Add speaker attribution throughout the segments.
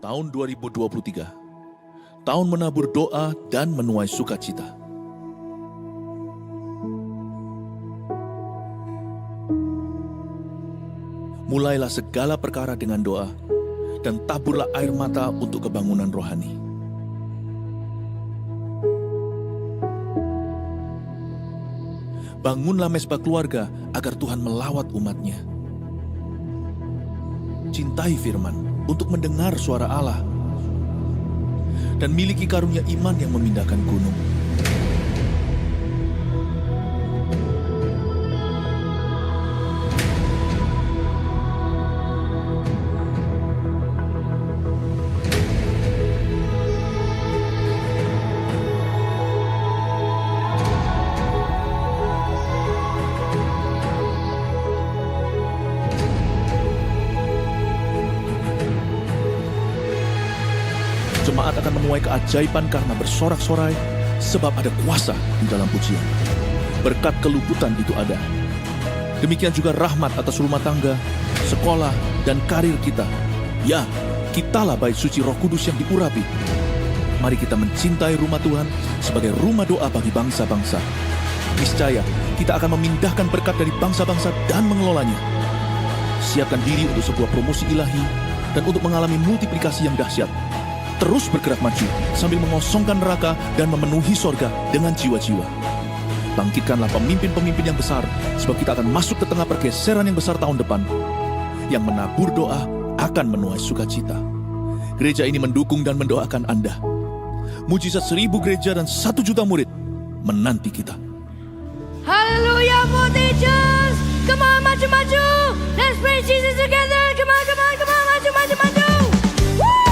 Speaker 1: Tahun 2023, tahun menabur doa dan menuai sukacita. Mulailah segala perkara dengan doa, dan taburlah air mata untuk kebangunan rohani. Bangunlah mezbah keluarga agar Tuhan melawat umatnya. Cintai firman untuk mendengar suara Allah, dan miliki karunia iman yang memindahkan gunung. Jemaat akan menuai keajaiban karena bersorak-sorai, sebab ada kuasa di dalam pujian. Berkat keluputan itu ada. Demikian juga rahmat atas rumah tangga, sekolah, dan karir kita. Ya, kitalah bait suci Roh Kudus yang diurapi. Mari kita mencintai rumah Tuhan sebagai rumah doa bagi bangsa-bangsa. Niscaya, kita akan memindahkan berkat dari bangsa-bangsa dan mengelolanya. Siapkan diri untuk sebuah promosi ilahi dan untuk mengalami multiplikasi yang dahsyat. Terus bergerak maju sambil mengosongkan neraka dan memenuhi sorga dengan jiwa-jiwa. Bangkitkanlah pemimpin-pemimpin yang besar, sebab kita akan masuk ke tengah pergeseran yang besar tahun depan. Yang menabur doa akan menuai sukacita. Gereja ini mendukung dan mendoakan Anda. Mujizat 1000 gereja dan 1 juta murid menanti kita.
Speaker 2: Hallelujah, Voltages! Come on, maju-maju! Let's praise Jesus together! Come on, come on, come on! Maju-maju-maju! Woo!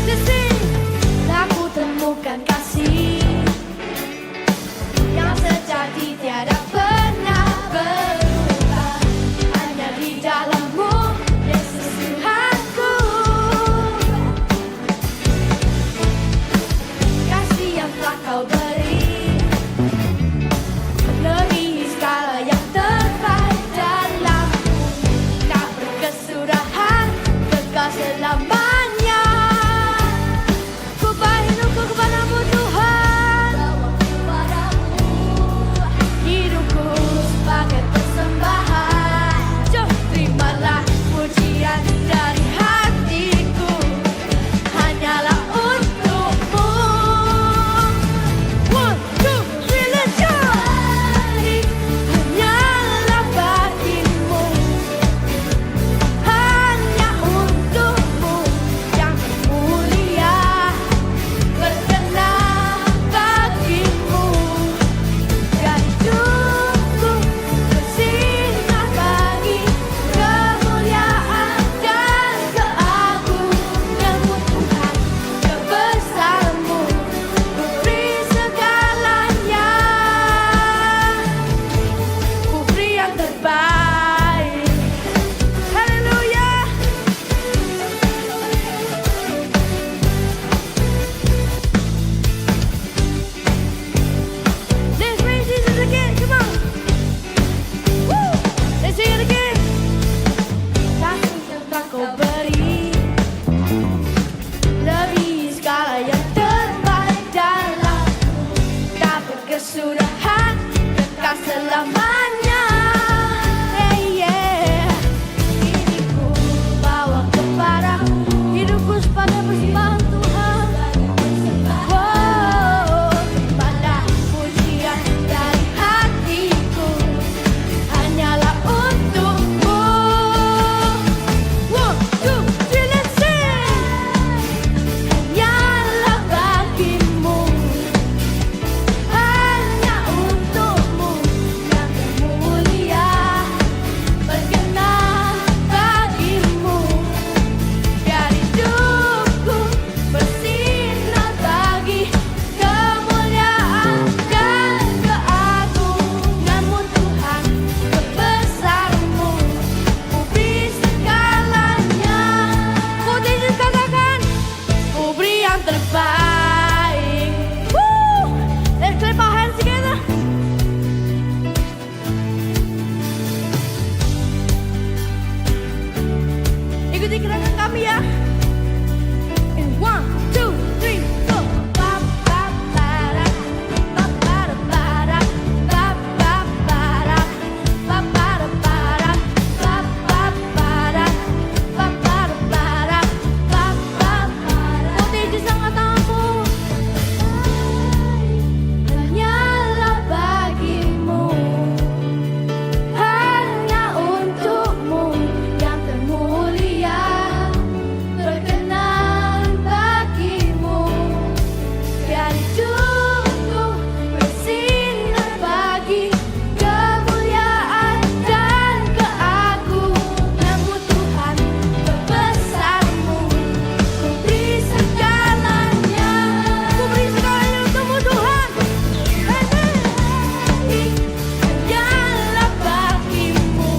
Speaker 2: Listen, aku temukan kasih yang sejati tiada pernah berubah. Hanya di dalam-Mu, Yesus ikuti gerakan kami ya. In 1, 2, 3, go. Ba ba ba da, ba ba da ba da, ba ba ba da, ba ba da ba da, ba ba ba da, ba ba da ba da, ba ba ba da. Putih di sangat aku, hanyalah bagimu, hanya untukmu yang termulia, berkenan bagimu. Biar hidupku bersinar bagi kemuliaan dan keagunganmu Tuhan, kebesarmu. Ku beri segalanya, ku beri segalanya untukmu Tuhan. Hanyalah bagimu,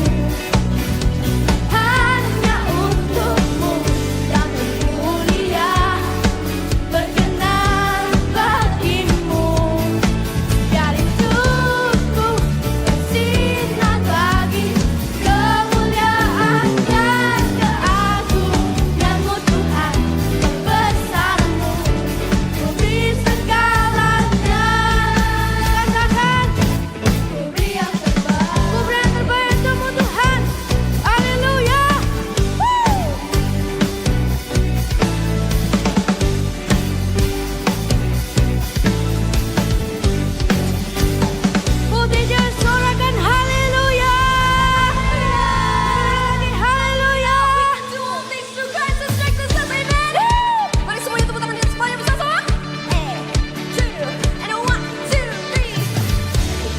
Speaker 2: hanya untukmu yang termulia, berkenan bagimu. Biar hidupku bersinar bagi kemuliaan dan keagunganmu Tuhan, kebesarmu. Ku beri segalanya, katakan, ku beri yang terbaik. Ku beri yang terbaik untukmu Tuhan. Haleluya. Putih jangan sorakan haleluya. Haleluya. Mari semuanya tepuk tangan di atas kepalanya bersama-sama. And 1, 2, 3.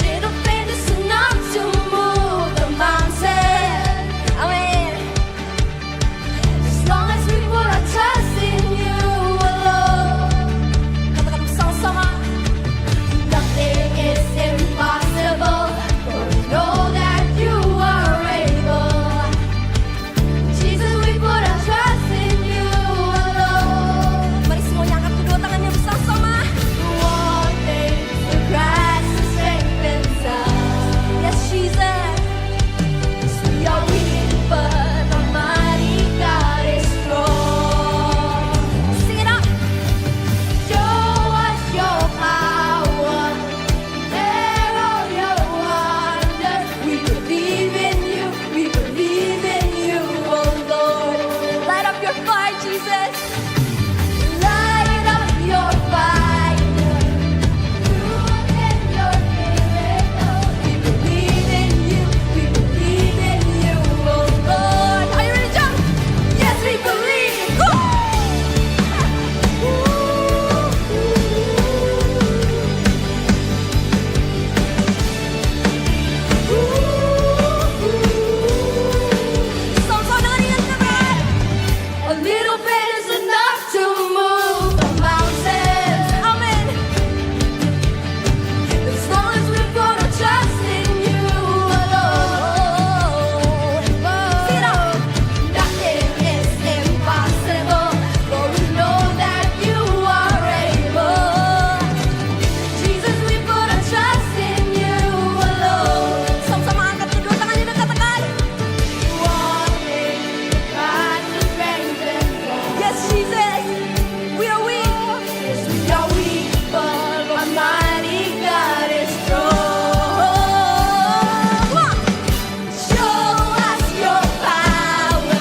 Speaker 2: Little faith is enough to move the mountain. Amen. As long as we put our trust in you alone. Katakan bersama-sama. Nothing is impossible, for we know that you are able. Jesus, we put our trust in you alone. Mari semuanya angkat kedua tangannya bersama-sama. All things through Christ who strengthens us. Yes, Jesus. We are weak, but our mighty God is strong. Sing it out. Show us your power, share all your wonders. We believe in you, we believe in you, oh Lord. Light up your fire, Jesus. Light up your fire. Do again your miracle. We believe in you, we believe in you, oh Lord. Are you ready to jump? Yes, we believe. Go! Sama-sama dengan katakan. A little bit is enough to move the mountains. Amen. As long as we put our trust in you alone. Sing it out. Nothing is impossible, for we know that you are able. Jesus, we put our trust in you alone. Sama-sama angkat kedua tangannya dan katakan. Yes, Jesus, we are weak. Yes, we are weak, but our mighty God is strong. Come on. Show us your power,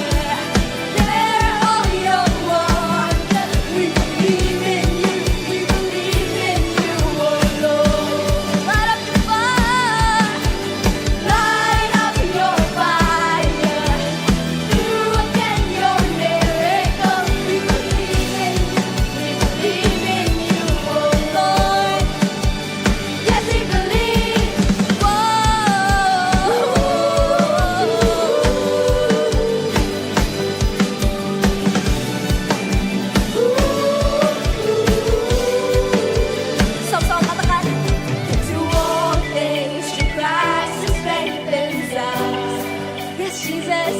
Speaker 2: share all your wonders. We believe in you, we believe in you, oh Lord. Light up your fire, light up your fire. Do again your miracle. We believe in you, we believe in you, oh Lord. Yes, we believe. Sama-sama katakan. Do all things through Christ who strengthens us. Yes, Jesus.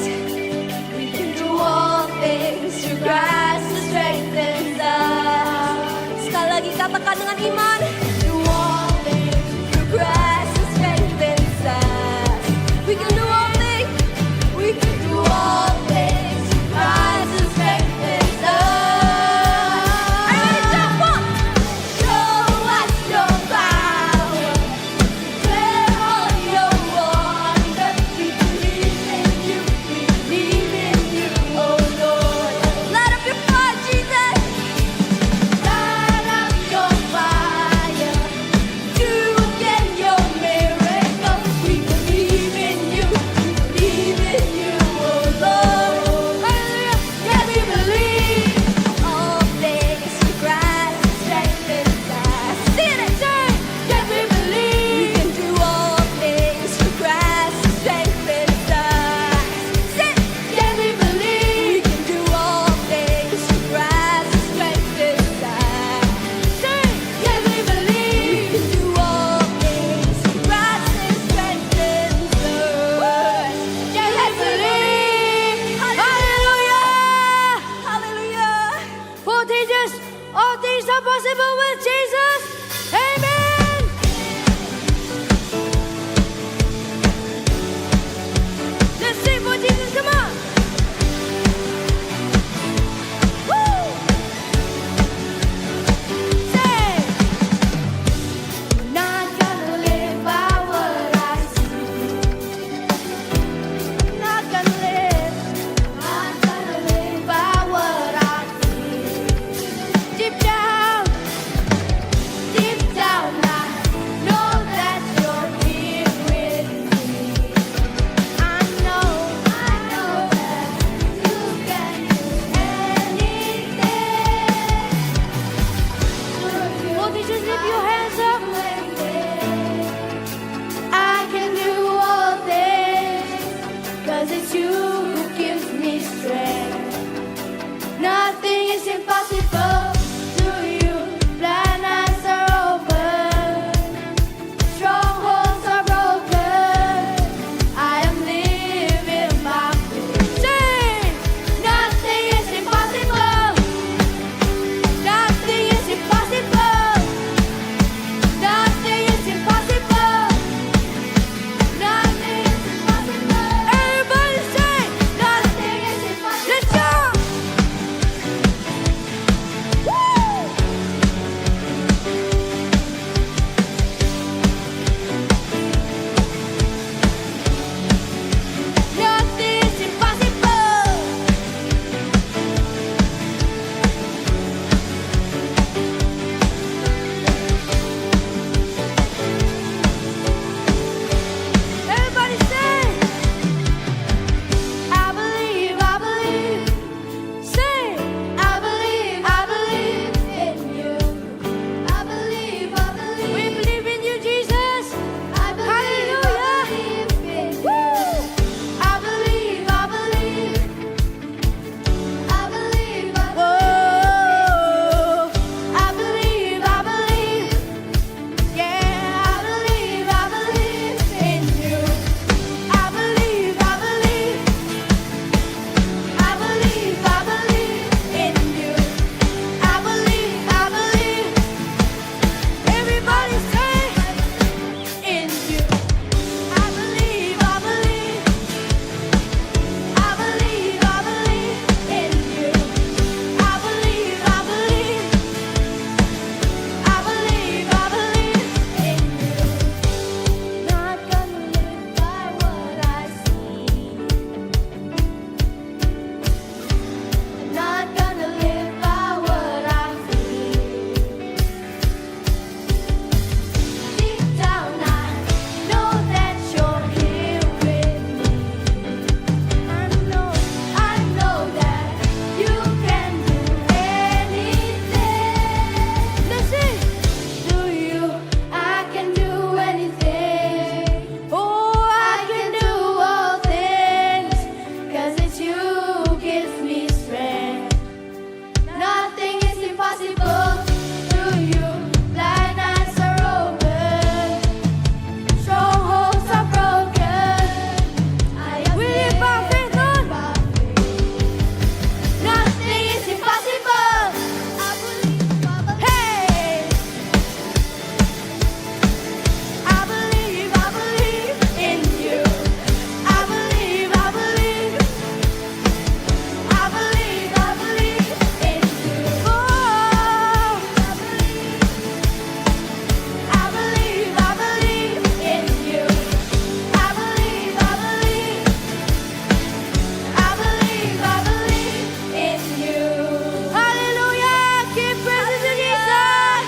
Speaker 2: We can do all things through Christ who strengthens us. Sekali lagi katakan dengan iman. Do all things through Christ who strengthens us. We can do all things. We can do all things through Christ. it's you who gives me strength. Nothing is impossible to you. Blind eyes are open, strongholds are broken. I am living by faith. Say, nothing is impossible. Nothing is impossible. Nothing is impossible. Nothing is impossible. Everybody say, nothing is impossible. Let's go. Nothing is impossible. Everybody say, I believe, I believe. Say, I believe in you. I believe, I believe. We believe in you, Jesus. Hallelujah. Woo. I believe, I believe. I believe, I believe. I believe, I believe. Yeah, I believe in you. I believe, I believe. I believe in you. I believe. Everybody say, in you. I believe. I believe in you. I believe. I believe in you. Not gonna live by what I see. Not gonna live by what I feel. Deep down I know that you're here with me. I know that you can do anything. Let's sing. Through you, I can do anything. Oh, I can do all things. 'Cause it's you who gives me strength. Nothing is impossible through you. Blind eyes are open, strongholds are broken. I am living by faith, Lord. Nothing is impossible. I believe. Hey, I believe in you. I believe. I believe in you. Oh, I believe in you. I believe in you. Hallelujah, give praise to Jesus.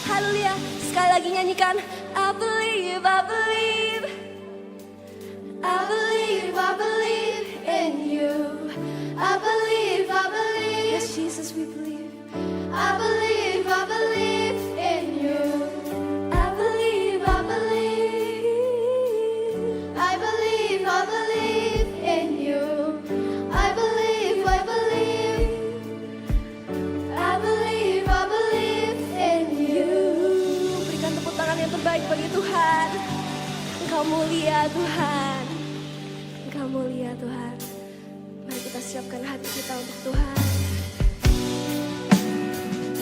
Speaker 2: Haleluya. Sekali lagi nyanyikan. I believe. I believe in you. I believe. Yes, Jesus, we believe. I believe in you. I believe. I believe in you. I believe in you. Berikan tepuk tangan yang terbaik bagi Tuhan. Engkau mulia Tuhan. Engkau mulia Tuhan. Mari kita siapkan hati kita untuk Tuhan.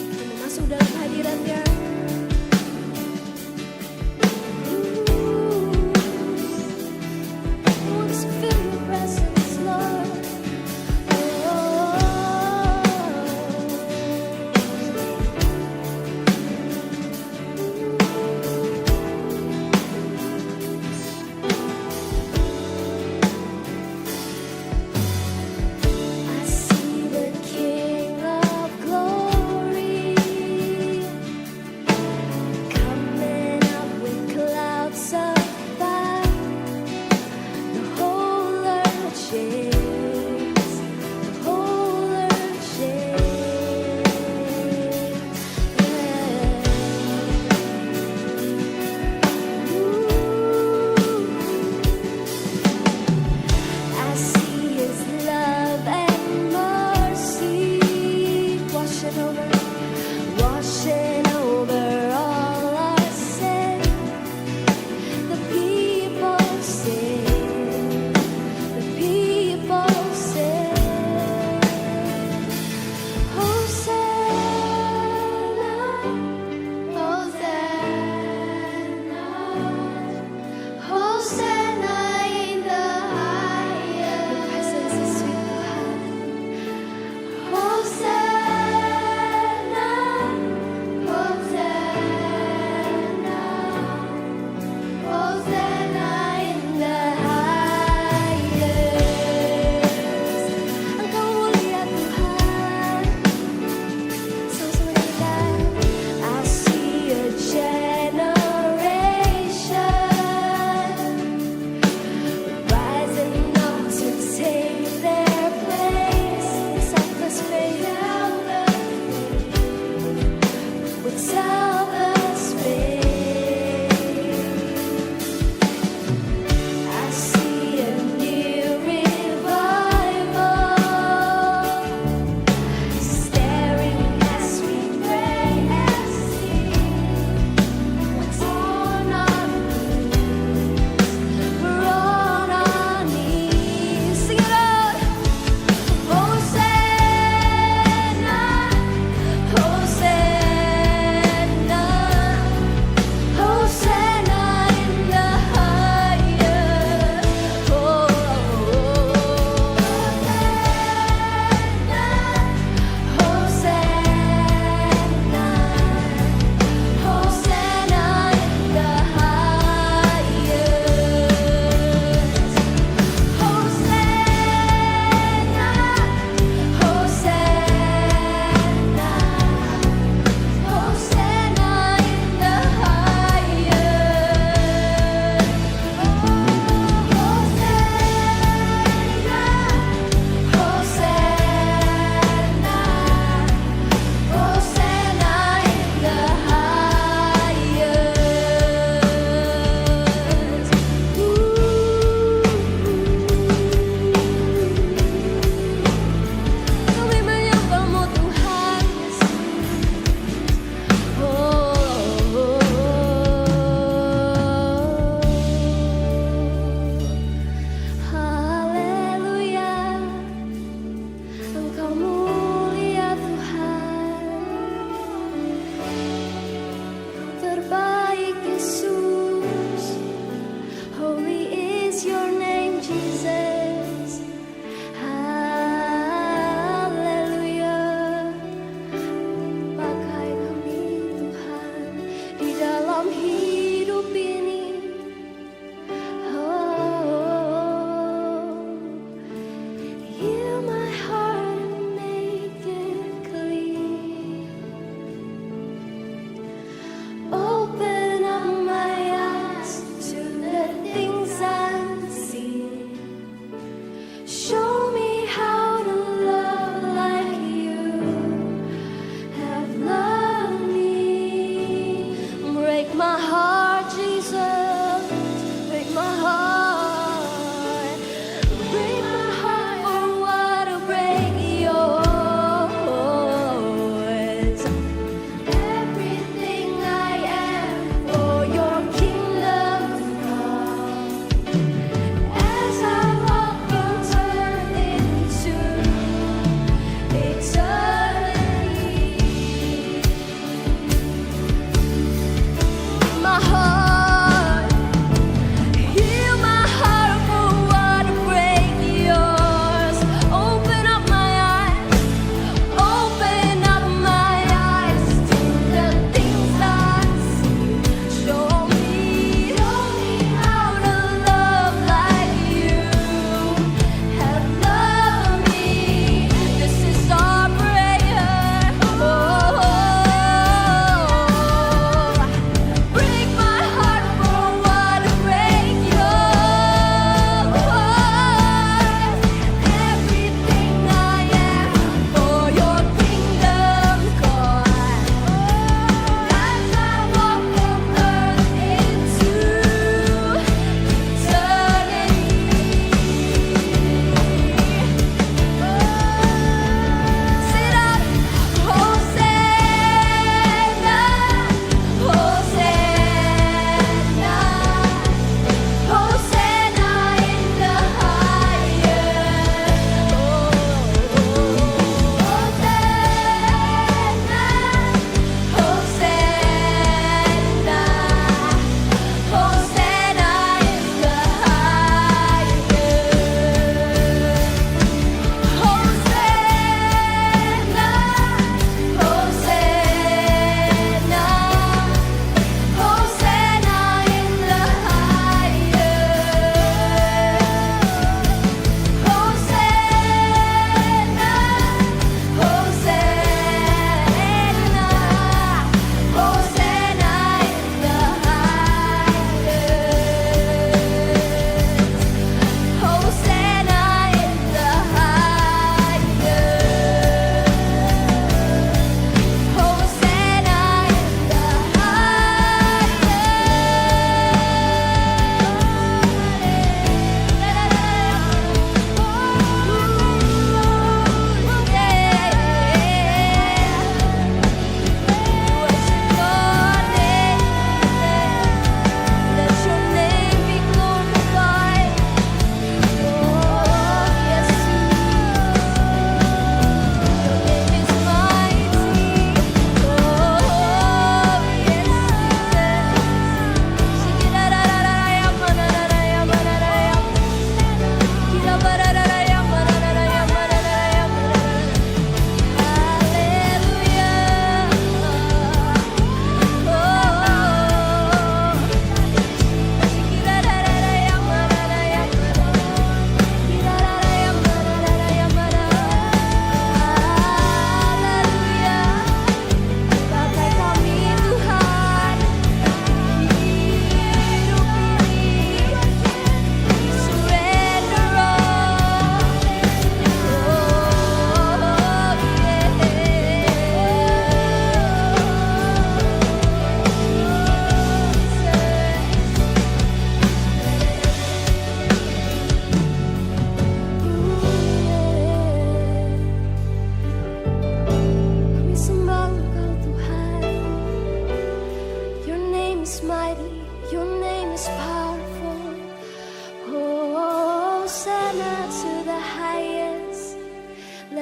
Speaker 2: Kita masuk dalam hadirat-Nya. Oh, just feel your presence, Lord.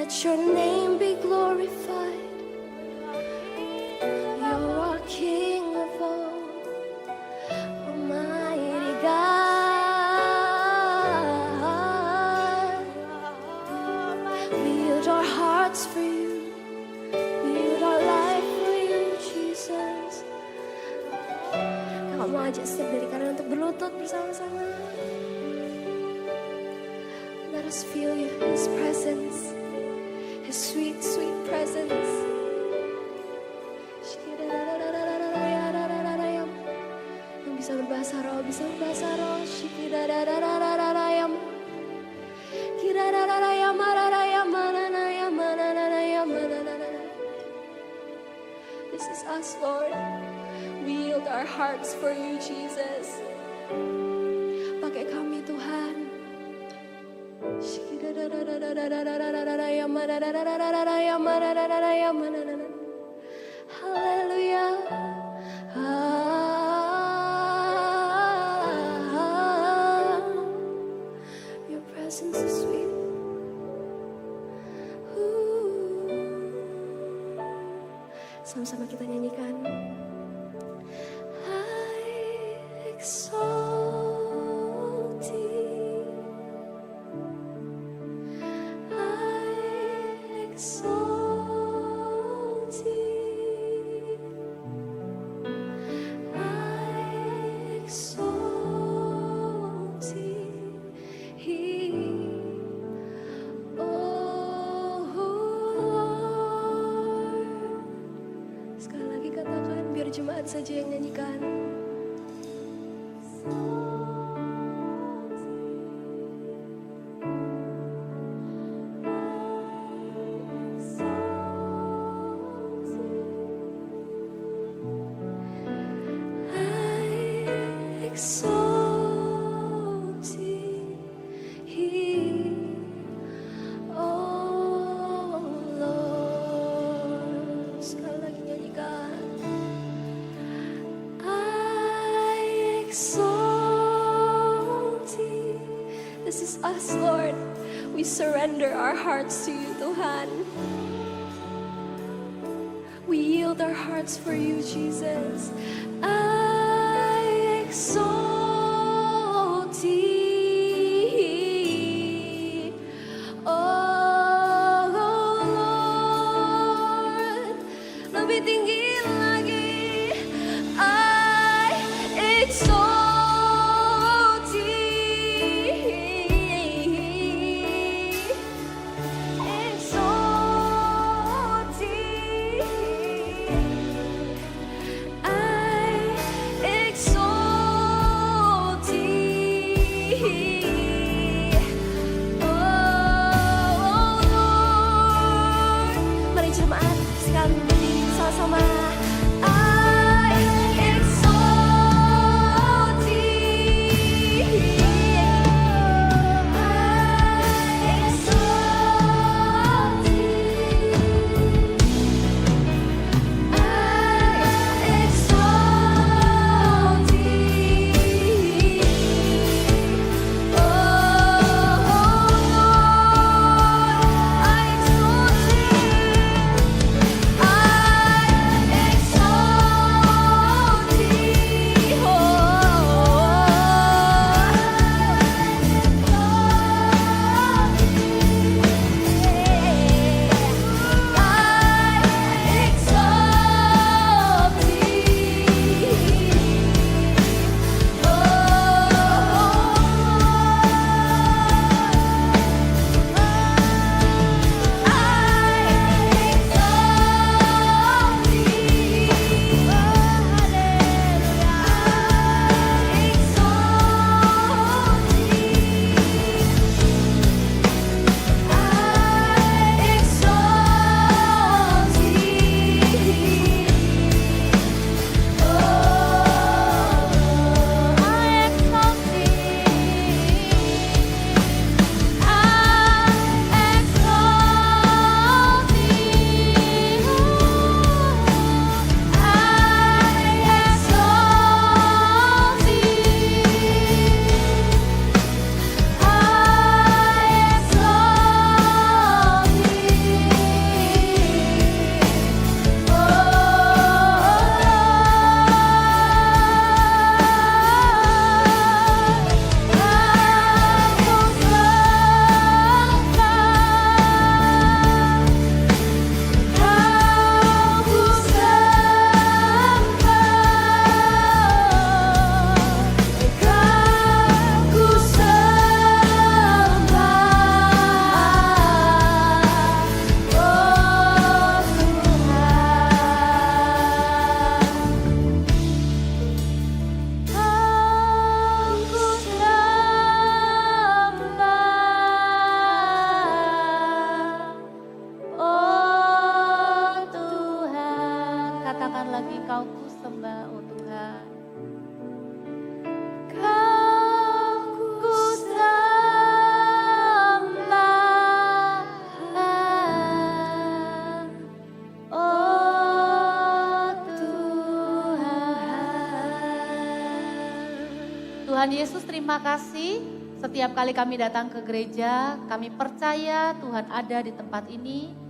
Speaker 2: Let your name be glorified. You're our King of all, Almighty God. We yield our hearts for you. We yield our life for you, Jesus. Kamu ajak setiap dari kalian untuk berlutut bersama-sama. Let us feel His presence, His sweet, sweet presence. Yang bisa berbahasa roh, bisa berbahasa roh. This is us, Lord. We yield our hearts for you, Jesus. Pakai kami, Tuhan. Haleluya. Your presence is sweet. Sama-sama kita nyanyikan. I exalt thee. I exalt thee. I exalt thee. Oh Lord. Sekali lagi katakan, biar jemaat saja yang nyanyikan. Exalt thee, oh Lord. Sekali lagi nyanyikan. I exalt thee. This is us, Lord. We surrender our hearts to you, Tuhan. We yield our hearts for you, Jesus. I exalt thee, oh Lord. Lebih tinggi lagi. I exalt thee, exalt thee. I exalt thee, oh Lord. Mari jemaat sekali berdiri sama-sama.
Speaker 3: Engkau ku sembah, oh Tuhan. Kau ku sembah, oh Tuhan. Tuhan Yesus, terima kasih. Setiap kali kami datang ke gereja, kami percaya Tuhan ada di tempat ini.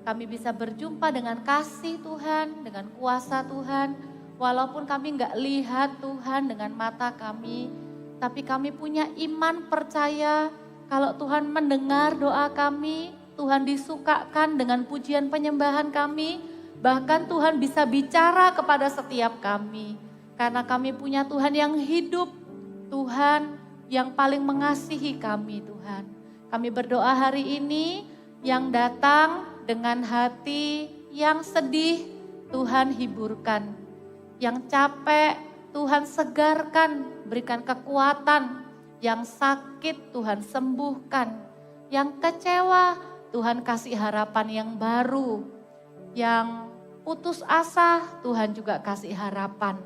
Speaker 3: Kami bisa berjumpa dengan kasih Tuhan, dengan kuasa Tuhan. Walaupun kami nggak lihat Tuhan dengan mata kami, tapi kami punya iman percaya kalau Tuhan mendengar doa kami, Tuhan disukakan dengan pujian penyembahan kami. Bahkan Tuhan bisa bicara kepada setiap kami. Karena kami punya Tuhan yang hidup, Tuhan yang paling mengasihi kami Tuhan. Kami berdoa hari ini yang datang dengan hati yang sedih, Tuhan hiburkan. Yang capek, Tuhan segarkan, berikan kekuatan. Yang sakit, Tuhan sembuhkan. Yang kecewa, Tuhan kasih harapan yang baru. Yang putus asa, Tuhan juga kasih harapan.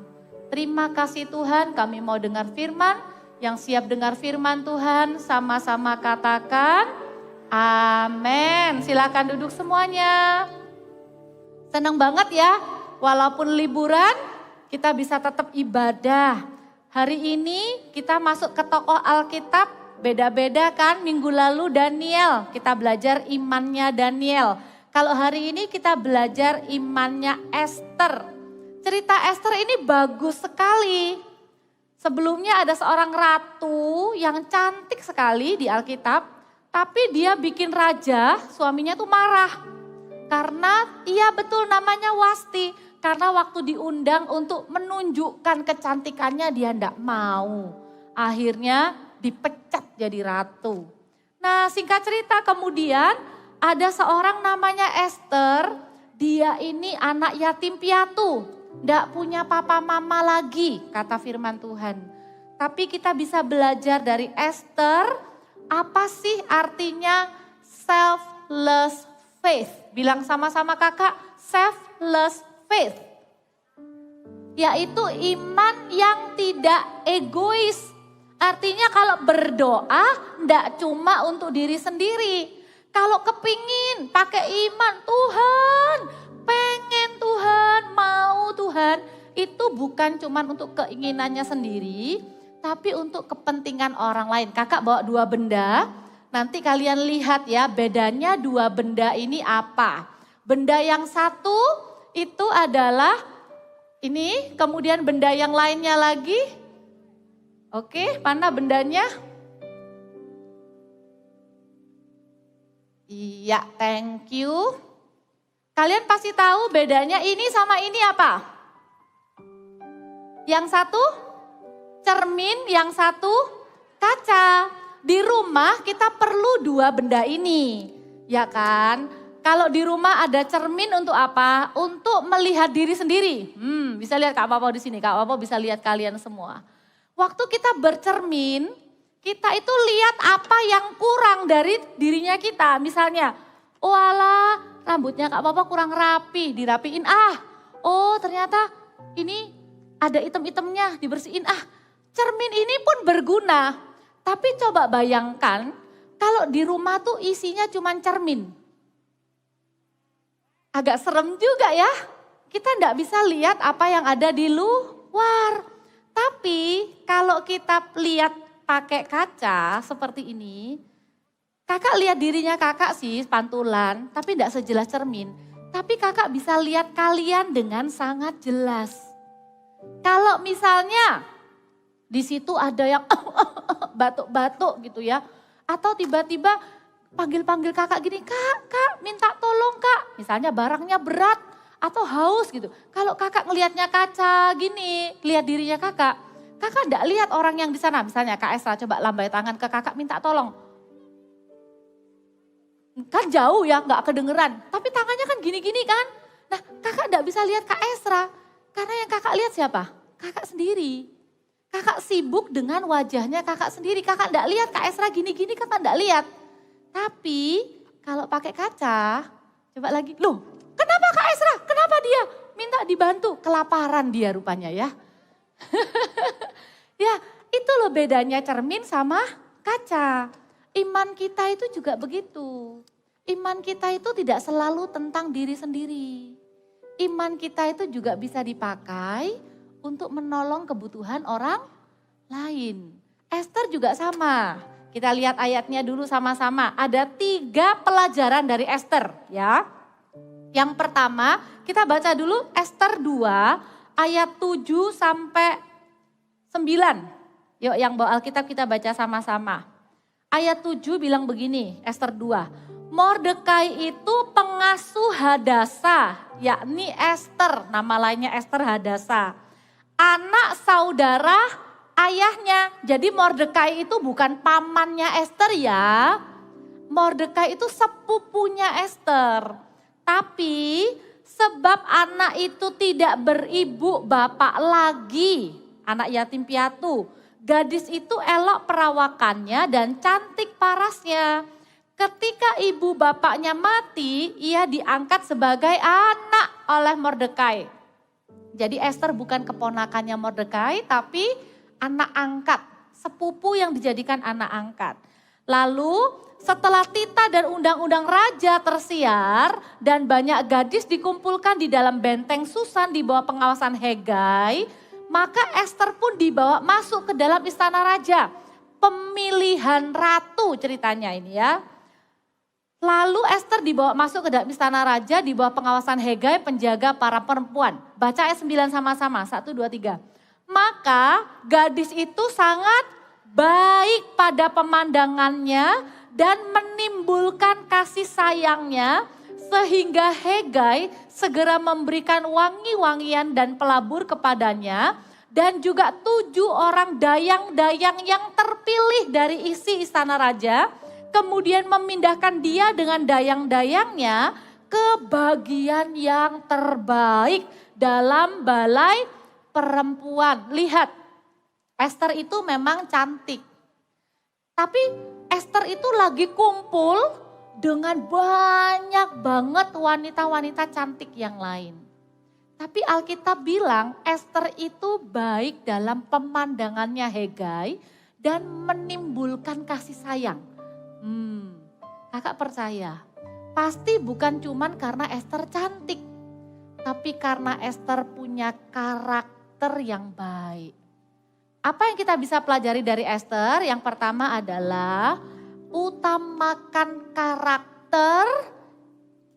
Speaker 3: Terima kasih Tuhan, kami mau dengar firman. Yang siap dengar firman Tuhan, sama-sama katakan amin. Silakan duduk semuanya. Senang banget ya, walaupun liburan kita bisa tetap ibadah. Hari ini kita masuk ke tokoh Alkitab, beda-beda kan. Minggu lalu Daniel, kita belajar imannya Daniel. Kalau hari ini kita belajar imannya Esther. Cerita Esther ini bagus sekali. Sebelumnya ada seorang ratu yang cantik sekali di Alkitab, tapi dia bikin raja, suaminya tuh marah. Karena iya betul namanya Wasti, karena waktu diundang untuk menunjukkan kecantikannya dia enggak mau. Akhirnya dipecat jadi ratu. Nah singkat cerita kemudian ada seorang namanya Esther, dia ini anak yatim piatu. Tidak punya papa mama lagi, kata firman Tuhan. Tapi kita bisa belajar dari Esther, apa sih artinya selfless faith? Bilang sama-sama kakak, selfless faith. Yaitu iman yang tidak egois. Artinya kalau berdoa, tidak cuma untuk diri sendiri. Kalau kepingin pakai iman, Tuhan, pengen Tuhan, mau Tuhan, itu bukan cuma untuk keinginannya sendiri, tapi untuk kepentingan orang lain. Kakak bawa 2 benda, nanti kalian lihat ya bedanya 2 benda ini apa. Benda yang satu itu adalah ini, kemudian benda yang lainnya lagi. Oke, mana bendanya? Iya, thank you. Kalian pasti tahu bedanya ini sama ini apa? Yang satu cermin, yang satu kaca. Di rumah kita perlu 2 benda ini, ya kan? Kalau di rumah ada cermin untuk apa? Untuk melihat diri sendiri. Bisa lihat Kak Papa di sini, Kak Papa bisa lihat kalian semua. Waktu kita bercermin, kita itu lihat apa yang kurang dari dirinya kita. Misalnya, oh alah, rambutnya Kak Papa kurang rapi, dirapiin oh ternyata ini ada item-itemnya, dibersihin Cermin ini pun berguna, tapi coba bayangkan kalau di rumah tuh isinya cuma cermin. Agak serem juga ya, kita enggak bisa lihat apa yang ada di luar. Tapi kalau kita lihat pakai kaca seperti ini, kakak lihat dirinya kakak sih pantulan, tapi tidak sejelas cermin. Tapi kakak bisa lihat kalian dengan sangat jelas. Kalau misalnya di situ ada yang batuk-batuk gitu ya. Atau tiba-tiba panggil-panggil kakak gini, kak minta tolong kak. Misalnya barangnya berat atau haus gitu. Kalau kakak ngelihatnya kaca gini, lihat dirinya kakak enggak lihat orang yang di sana. Misalnya Kak Esra coba lambai tangan ke kakak minta tolong. Kan jauh ya, nggak kedengeran. Tapi tangannya kan gini-gini kan. Nah kakak nggak bisa lihat Kak Esra. Karena yang kakak lihat siapa? Kakak sendiri. Kakak sibuk dengan wajahnya kakak sendiri. Kakak nggak lihat Kak Esra gini-gini, kakak nggak lihat. Tapi kalau pakai kaca, coba lagi. Loh kenapa Kak Esra? Kenapa dia? minta dibantu, kelaparan dia rupanya ya. Ya, itu loh bedanya cermin sama kaca. Iman kita itu juga begitu. Iman kita itu tidak selalu tentang diri sendiri. Iman kita itu juga bisa dipakai untuk menolong kebutuhan orang lain. Esther juga sama. Kita lihat ayatnya dulu sama-sama. Ada 3 pelajaran dari Esther ya. Yang pertama, kita baca dulu Esther 2 ayat 7 sampai 9. Yuk yang bawa Alkitab kita baca sama-sama. Ayat 7 bilang begini, Esther 2. Mordekai itu pengasuh Hadasa, yakni Esther, nama lainnya Esther Hadasa. Anak saudara ayahnya, jadi Mordekai itu bukan pamannya Esther ya. Mordekai itu sepupunya Esther. Tapi sebab anak itu tidak beribu bapak lagi, anak yatim piatu. Gadis itu elok perawakannya dan cantik parasnya. Ketika ibu bapaknya mati, ia diangkat sebagai anak oleh Mordekai. Jadi Esther bukan keponakannya Mordekai, tapi anak angkat, sepupu yang dijadikan anak angkat. Lalu setelah titah dan undang-undang raja tersiar dan banyak gadis dikumpulkan di dalam benteng Susan di bawah pengawasan Hegai, maka Esther pun dibawa masuk ke dalam istana raja. Pemilihan ratu ceritanya ini ya. Lalu Esther dibawa masuk ke dalam istana raja di bawah pengawasan Hegai, penjaga para perempuan. Baca ayat 9 sama-sama, 1, 2, 3. Maka gadis itu sangat baik pada pemandangannya dan menimbulkan kasih sayangnya sehingga Hegai segera memberikan wangi-wangian dan pelabur kepadanya dan juga 7 orang dayang-dayang yang terpilih dari isi istana raja. Kemudian memindahkan dia dengan dayang-dayangnya ke bagian yang terbaik dalam balai perempuan. Lihat, Esther itu memang cantik. Tapi Esther itu lagi kumpul dengan banyak banget wanita-wanita cantik yang lain. Tapi Alkitab bilang Esther itu baik dalam pemandangannya Hegai dan menimbulkan kasih sayang. Kakak percaya, pasti bukan cuman karena Esther cantik, tapi karena Esther punya karakter yang baik. Apa yang kita bisa pelajari dari Esther? Yang pertama adalah utamakan karakter,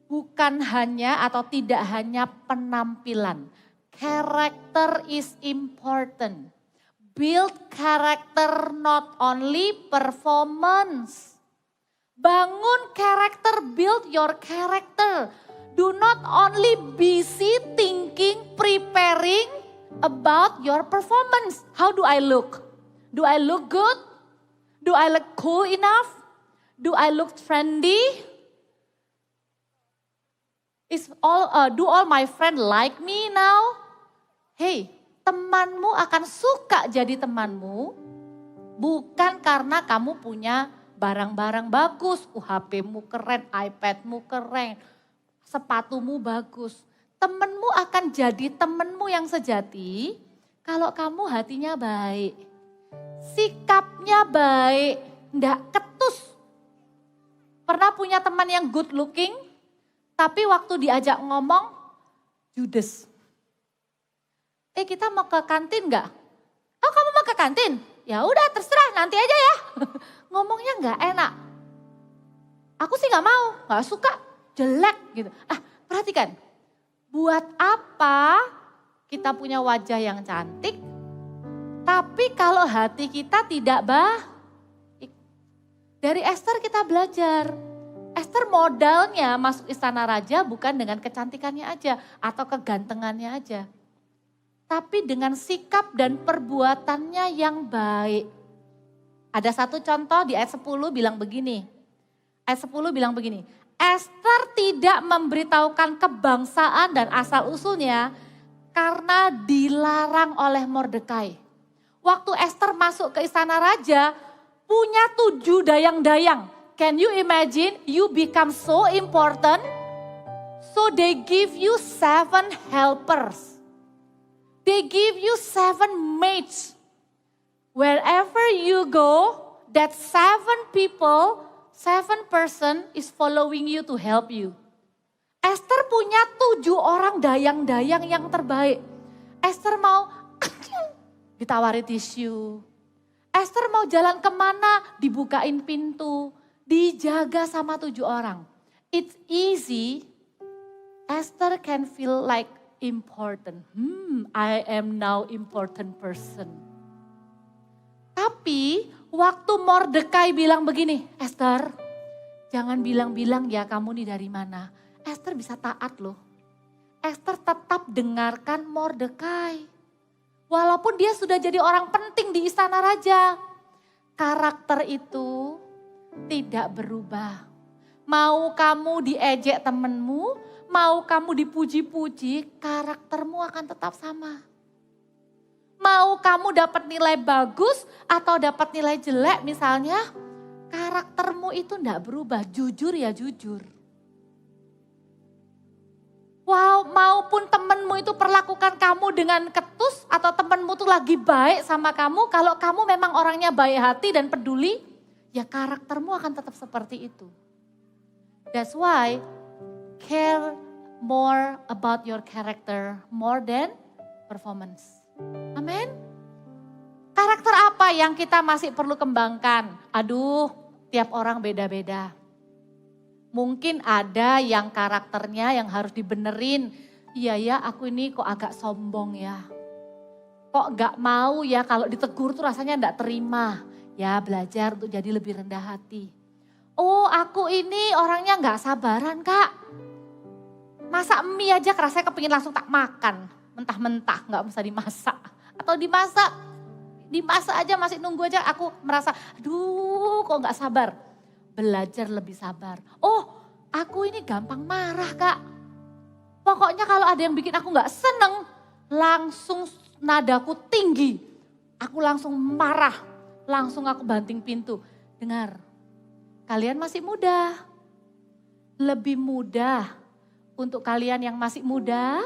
Speaker 3: bukan hanya atau tidak hanya penampilan. Character is important. Build character, not only performance. Bangun karakter, build your character. Do not only busy thinking, preparing about your performance. How do I look? Do I look good? Do I look cool enough? Do I look trendy? Do all my friends like me now? Hey, temanmu akan suka jadi temanmu bukan karena kamu punya barang-barang bagus, HP-mu keren, iPad-mu keren, sepatumu bagus. Temenmu akan jadi temenmu yang sejati kalau kamu hatinya baik. Sikapnya baik, ndak ketus. Pernah punya teman yang good looking, tapi waktu diajak ngomong, judes. Kita mau ke kantin nggak? Oh kamu mau ke kantin? Ya udah terserah nanti aja ya. Ngomongnya nggak enak. Aku sih nggak mau, nggak suka, jelek gitu. Perhatikan, buat apa kita punya wajah yang cantik, tapi kalau hati kita tidak baik. Dari Esther kita belajar. Esther modalnya masuk istana raja bukan dengan kecantikannya aja atau kegantengannya aja. Tapi dengan sikap dan perbuatannya yang baik. Ada satu contoh di ayat 10 bilang begini. Ayat 10 bilang begini. Esther tidak memberitahukan kebangsaan dan asal usulnya karena dilarang oleh Mordekai. Waktu Esther masuk ke istana raja punya 7 dayang-dayang. Can you imagine you become so important, So they give you 7 helpers. They give you 7 mates. Wherever you go, that 7 people, 7 person is following you to help you. Esther punya 7 orang dayang-dayang yang terbaik. Esther mau ditawari tisu. Esther mau jalan kemana, dibukain pintu. Dijaga sama 7 orang. It's easy. Esther can feel like important. I am now important person. Tapi waktu Mordekai bilang begini, Esther, jangan bilang-bilang ya kamu nih dari mana. Esther bisa taat loh. Esther tetap dengarkan Mordekai. Walaupun dia sudah jadi orang penting di istana raja. Karakter itu tidak berubah. Mau kamu diejek temenmu, mau kamu dipuji-puji, karaktermu akan tetap sama. Mau kamu dapat nilai bagus atau dapat nilai jelek misalnya, karaktermu itu enggak berubah, jujur ya jujur. Wow, maupun temenmu itu perlakukan kamu dengan ketus atau temenmu tuh lagi baik sama kamu, kalau kamu memang orangnya baik hati dan peduli, ya karaktermu akan tetap seperti itu. That's why care more about your character more than performance. Amin. Karakter apa yang kita masih perlu kembangkan? Aduh, tiap orang beda-beda. Mungkin ada yang karakternya yang harus dibenerin. Iya ya, aku ini kok agak sombong ya. Kok gak mau ya kalau ditegur tuh rasanya gak terima. Ya belajar untuk jadi lebih rendah hati. Oh aku ini orangnya gak sabaran Kak. Masak mie aja rasanya kepingin langsung tak makan. Mentah-mentah gak bisa dimasak. Atau dimasak aja masih nunggu aja aku merasa aduh kok gak sabar. Belajar lebih sabar. Oh aku ini gampang marah Kak. Pokoknya kalau ada yang bikin aku gak seneng, langsung nadaku tinggi. Aku langsung marah, langsung aku banting pintu. Dengar, kalian masih muda. Lebih mudah untuk kalian yang masih muda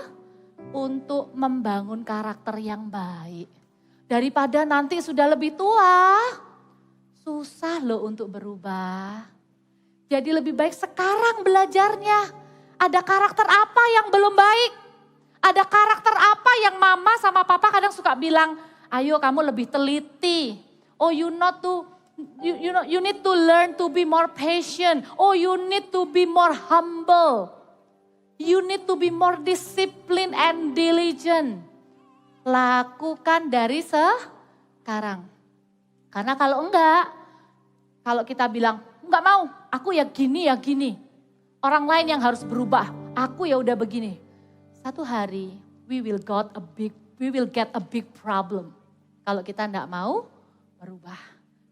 Speaker 3: untuk membangun karakter yang baik. Daripada nanti sudah lebih tua, susah loh untuk berubah. Jadi lebih baik sekarang belajarnya. Ada karakter apa yang belum baik? Ada karakter apa yang mama sama papa kadang suka bilang, ayo kamu lebih teliti. Oh you need to learn to be more patient. Oh you need to be more humble. You need to be more disciplined and diligent. Lakukan dari sekarang. Karena kalau enggak, kalau kita bilang, enggak mau, aku ya gini. Orang lain yang harus berubah, aku ya udah begini. Satu hari, we will get a big problem. Kalau kita enggak mau berubah.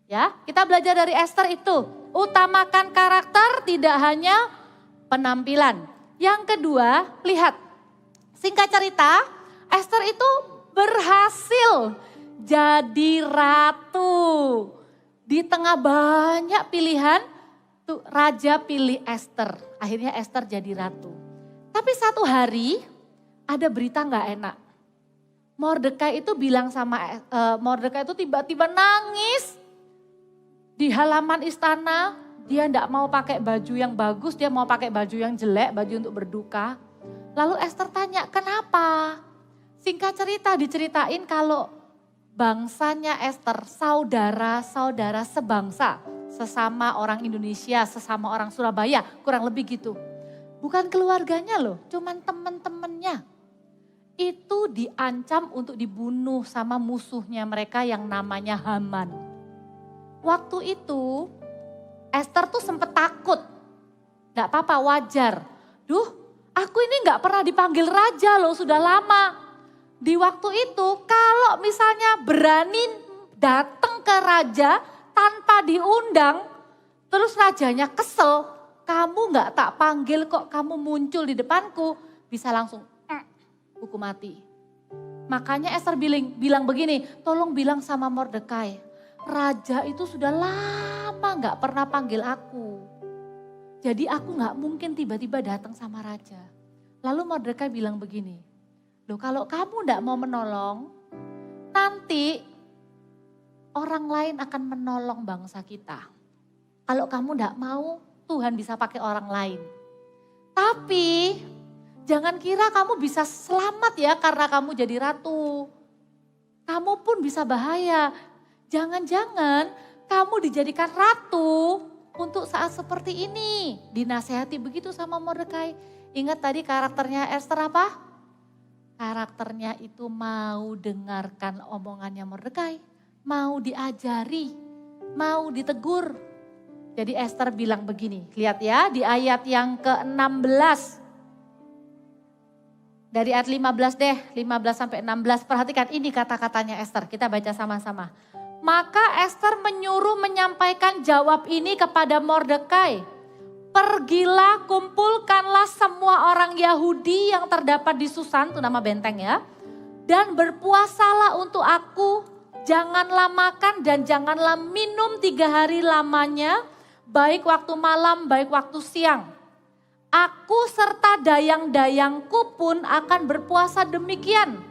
Speaker 3: Ya, kita belajar dari Esther itu. Utamakan karakter, tidak hanya penampilan. Yang kedua, lihat, singkat cerita, Esther itu berhasil jadi ratu. Di tengah banyak pilihan, tuh raja pilih Esther. Akhirnya Esther jadi ratu. Tapi satu hari ada berita gak enak. Mordekai itu bilang sama, Mordekai itu tiba-tiba nangis. Di halaman istana, dia gak mau pakai baju yang bagus, dia mau pakai baju yang jelek, baju untuk berduka. Lalu Esther tanya, kenapa? Singkat cerita diceritain kalau bangsanya Esther, saudara-saudara sebangsa, sesama orang Indonesia, sesama orang Surabaya, kurang lebih gitu. Bukan keluarganya loh, cuman teman-temannya. Itu diancam untuk dibunuh sama musuhnya mereka yang namanya Haman. Waktu itu Esther tuh sempet takut, gak apa-apa wajar. Duh, aku ini gak pernah dipanggil raja loh, sudah lama. Di waktu itu kalau misalnya berani datang ke raja tanpa diundang, terus rajanya kesel, kamu gak tak panggil kok kamu muncul di depanku, bisa langsung hukum mati. Makanya Esther bilang begini, tolong bilang sama Mordekai, raja itu sudah lama gak pernah panggil aku. Jadi aku gak mungkin tiba-tiba datang sama raja. Lalu Mordekai bilang begini, loh kalau kamu tidak mau menolong, nanti orang lain akan menolong bangsa kita. Kalau kamu tidak mau, Tuhan bisa pakai orang lain. Tapi jangan kira kamu bisa selamat ya karena kamu jadi ratu. Kamu pun bisa bahaya. Jangan-jangan kamu dijadikan ratu untuk saat seperti ini. Dinasehati begitu sama Mordekai. Ingat tadi karakternya Esther apa? Karakternya itu mau dengarkan omongannya Mordekai. Mau diajari, mau ditegur. Jadi Esther bilang begini, lihat ya di ayat yang ke-16. Dari ayat 15 deh, 15 sampai 16. Perhatikan ini kata-katanya Esther, kita baca sama-sama. Maka Esther menyuruh menyampaikan jawab ini kepada Mordekai. Pergilah, kumpulkanlah semua orang Yahudi yang terdapat di Susan, itu nama benteng ya. Dan berpuasalah untuk aku, janganlah makan dan janganlah minum 3 hari lamanya, baik waktu malam, baik waktu siang. Aku serta dayang-dayangku pun akan berpuasa demikian.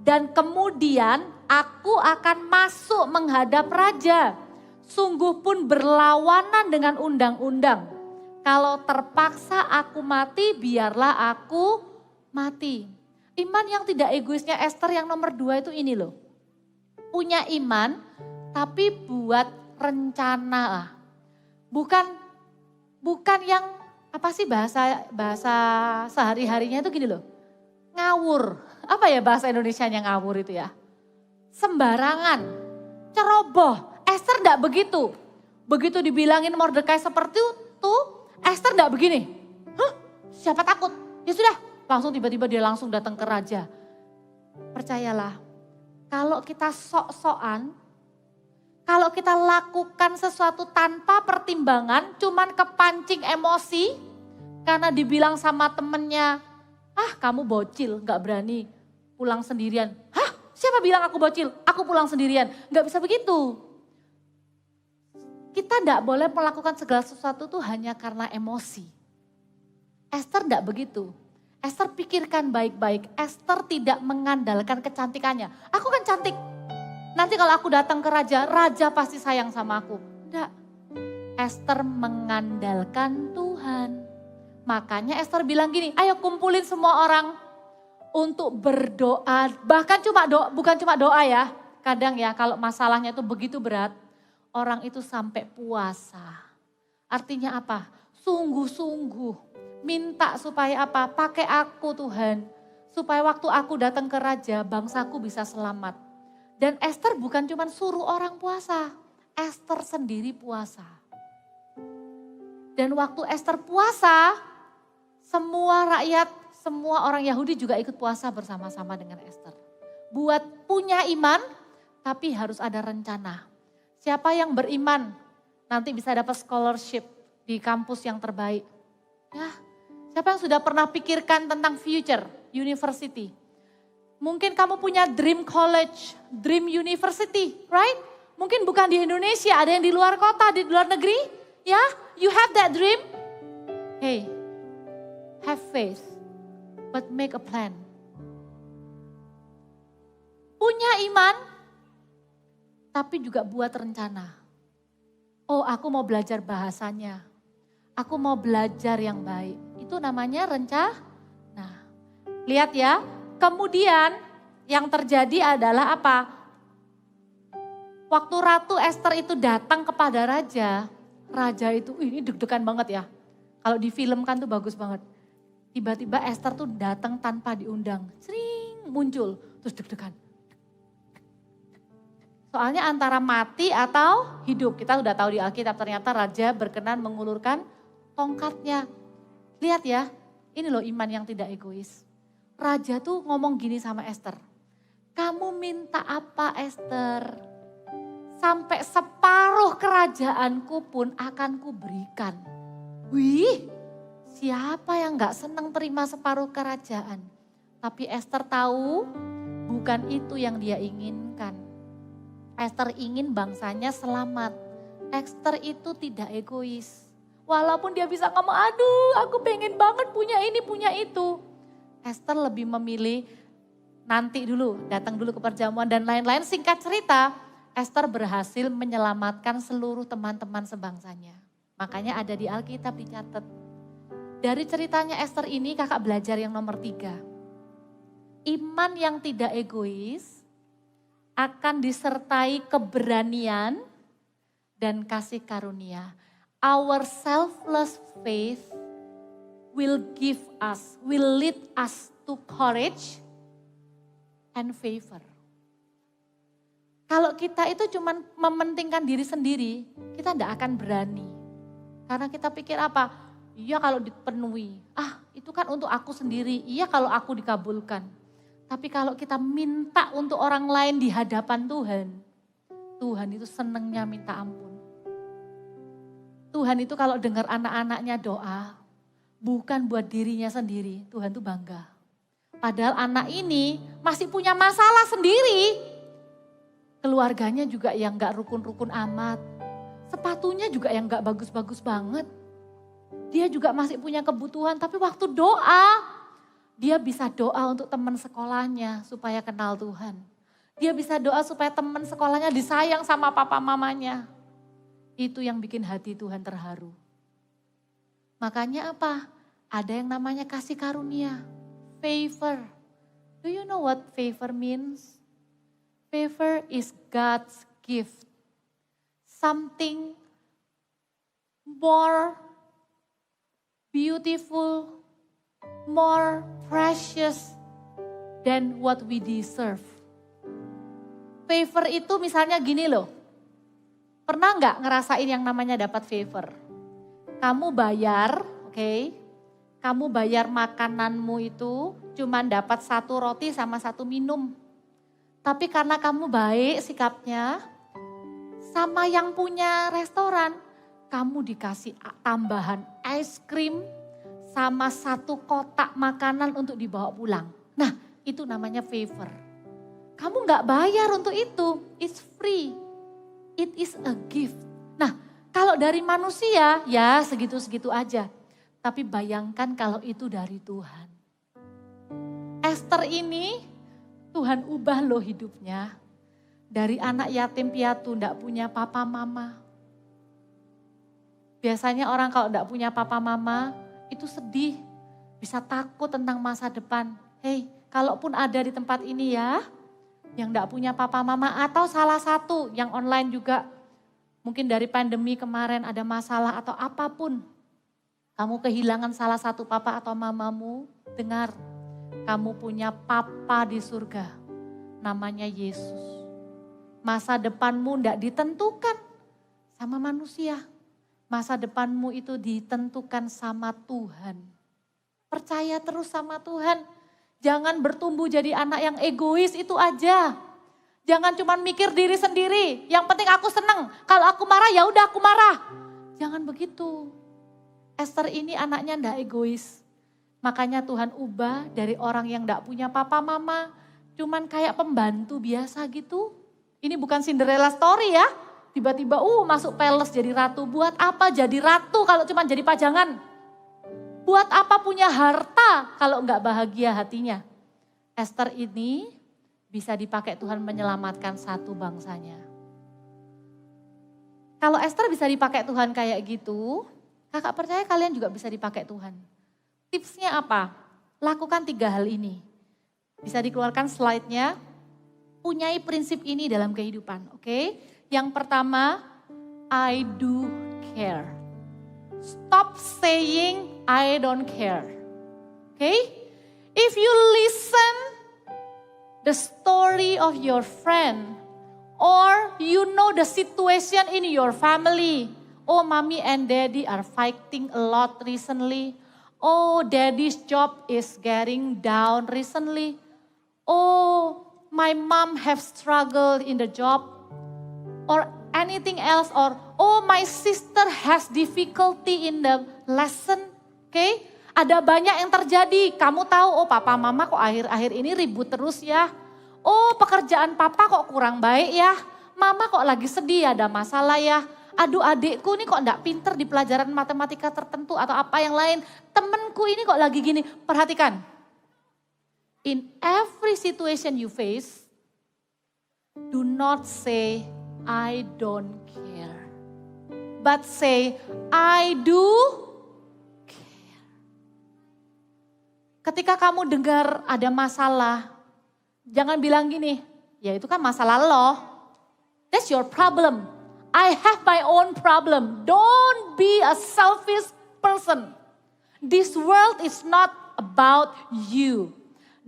Speaker 3: Dan kemudian aku akan masuk menghadap raja. Sungguh pun berlawanan dengan undang-undang. Kalau terpaksa aku mati, biarlah aku mati. Iman yang tidak egoisnya Esther yang nomor 2 itu ini loh. Punya iman tapi buat rencana. Bukan yang apa sih bahasa sehari-harinya itu gini loh. Ngawur. Apa ya bahasa Indonesianya ngawur itu ya? Sembarangan, ceroboh. Esther enggak begitu. Begitu dibilangin Mordekai seperti itu, Esther enggak begini. Hah? Siapa takut? Ya sudah, langsung tiba-tiba dia langsung datang ke raja. Percayalah, kalau kita sok-sokan, kalau kita lakukan sesuatu tanpa pertimbangan, cuman kepancing emosi, karena dibilang sama temennya, ah kamu bocil, gak berani pulang sendirian. Hah? Siapa bilang aku bocil? Aku pulang sendirian. Gak bisa begitu. Kita gak boleh melakukan segala sesuatu tuh hanya karena emosi. Esther gak begitu. Esther pikirkan baik-baik. Esther tidak mengandalkan kecantikannya. Aku kan cantik. Nanti kalau aku datang ke raja, raja pasti sayang sama aku. Enggak. Esther mengandalkan Tuhan. Makanya Esther bilang gini, ayo kumpulin semua orang untuk berdoa. Bahkan bukan cuma doa ya. Kadang ya kalau masalahnya itu begitu berat, orang itu sampai puasa. Artinya apa? Sungguh-sungguh minta supaya apa? Pakai aku Tuhan. Supaya waktu aku datang ke raja, bangsaku bisa selamat. Dan Esther bukan cuma suruh orang puasa, Esther sendiri puasa. Dan waktu Esther puasa, semua rakyat, semua orang Yahudi juga ikut puasa bersama-sama dengan Esther. Buat punya iman, tapi harus ada rencana. Siapa yang beriman, nanti bisa dapat scholarship di kampus yang terbaik. Ya, siapa yang sudah pernah pikirkan tentang future, university? Mungkin kamu punya dream college, dream university, right? Mungkin bukan di Indonesia, ada yang di luar kota, di luar negeri. Ya, you have that dream. Hey, have faith, but make a plan. Punya iman, tapi juga buat rencana. Oh, aku mau belajar bahasanya. Aku mau belajar yang baik. Itu namanya rencana. Nah, lihat ya. Kemudian yang terjadi adalah apa? Waktu Ratu Esther itu datang kepada raja, raja itu ini deg-degan banget ya. Kalau difilmkan tuh bagus banget. Tiba-tiba Esther tuh datang tanpa diundang, sering muncul, terus deg-degan. Soalnya antara mati atau hidup, kita udah tahu di Alkitab ternyata raja berkenan mengulurkan tongkatnya. Lihat ya, ini loh iman yang tidak egois. Raja tuh ngomong gini sama Esther. Kamu minta apa Esther? Sampai separuh kerajaanku pun akan kuberikan. Wih, siapa yang gak senang terima separuh kerajaan? Tapi Esther tahu bukan itu yang dia inginkan. Esther ingin bangsanya selamat. Esther itu tidak egois. Walaupun dia bisa ngomong, aduh aku pengen banget punya ini, punya itu. Esther lebih memilih nanti dulu, datang dulu ke perjamuan dan lain-lain. Singkat cerita, Esther berhasil menyelamatkan seluruh teman-teman sebangsanya. Makanya ada di Alkitab dicatat. Dari ceritanya Esther ini kakak belajar yang nomor 3. Iman yang tidak egois akan disertai keberanian dan kasih karunia. Our selfless faith will lead us to courage and favor. Kalau kita itu cuma mementingkan diri sendiri, kita tidak akan berani. Karena kita pikir apa? Iya kalau dipenuhi, itu kan untuk aku sendiri, iya kalau aku dikabulkan. Tapi kalau kita minta untuk orang lain di hadapan Tuhan, Tuhan itu senangnya minta ampun. Tuhan itu kalau dengar anak-anaknya doa, bukan buat dirinya sendiri, Tuhan itu bangga. Padahal anak ini masih punya masalah sendiri. Keluarganya juga yang gak rukun-rukun amat. Sepatunya juga yang gak bagus-bagus banget. Dia juga masih punya kebutuhan, tapi waktu doa, dia bisa doa untuk teman sekolahnya supaya kenal Tuhan. Dia bisa doa supaya teman sekolahnya disayang sama papa mamanya. Itu yang bikin hati Tuhan terharu. Makanya apa? Ada yang namanya kasih karunia, favor. Do you know what favor means? Favor is God's gift. Something more beautiful, more precious than what we deserve. Favor itu misalnya gini loh. Pernah nggak ngerasain yang namanya dapat favor? Kamu bayar, oke? Kamu bayar makananmu itu cuman dapat 1 roti sama 1 minum. Tapi karena kamu baik sikapnya, sama yang punya restoran, kamu dikasih tambahan es krim sama 1 kotak makanan untuk dibawa pulang. Nah, itu namanya favor. Kamu nggak bayar untuk itu, it's free. It is a gift. Nah, kalau dari manusia ya segitu-segitu aja. Tapi bayangkan kalau itu dari Tuhan. Esther ini Tuhan ubah loh hidupnya. Dari anak yatim piatu ndak punya papa mama. Biasanya orang kalau ndak punya papa mama itu sedih. Bisa takut tentang masa depan. Hei, kalaupun ada di tempat ini ya, yang enggak punya papa mama atau salah satu yang online juga mungkin dari pandemi kemarin ada masalah atau apapun. Kamu kehilangan salah satu papa atau mamamu, dengar kamu punya papa di surga namanya Yesus. Masa depanmu enggak ditentukan sama manusia. Masa depanmu itu ditentukan sama Tuhan. Percaya terus sama Tuhan. Jangan bertumbuh jadi anak yang egois itu aja. Jangan cuma mikir diri sendiri. Yang penting aku seneng. Kalau aku marah ya udah aku marah. Jangan begitu. Esther ini anaknya ndak egois. Makanya Tuhan ubah dari orang yang ndak punya papa mama. Cuman kayak pembantu biasa gitu. Ini bukan Cinderella story ya. Tiba-tiba masuk palace jadi ratu. Buat apa jadi ratu kalau cuma jadi pajangan? Buat apa punya harta kalau enggak bahagia hatinya? Esther ini bisa dipakai Tuhan menyelamatkan satu bangsanya. Kalau Esther bisa dipakai Tuhan kayak gitu, kakak percaya kalian juga bisa dipakai Tuhan. Tipsnya apa? Lakukan 3 hal ini. Bisa dikeluarkan slide-nya. Punyai prinsip ini dalam kehidupan, oke? Yang pertama, I do care. Stop saying I don't care. Okay? If you listen the story of your friend or you know the situation in your family. Oh, mommy and daddy are fighting a lot recently. Oh, daddy's job is getting down recently. Oh, my mom have struggled in the job or anything else, or oh my sister has difficulty in the lesson. Okay? Ada banyak yang terjadi. Kamu tahu, oh papa mama kok akhir-akhir ini ribut terus ya. Oh pekerjaan papa kok kurang baik ya. Mama kok lagi sedih ada masalah ya. Aduh adikku ini kok enggak pinter di pelajaran matematika tertentu atau apa yang lain. Temenku ini kok lagi gini. Perhatikan. In every situation you face, do not say, I don't care. But say, I do care. Ketika kamu dengar ada masalah, jangan bilang gini, ya itu kan masalah lo. That's your problem. I have my own problem. Don't be a selfish person. This world is not about you.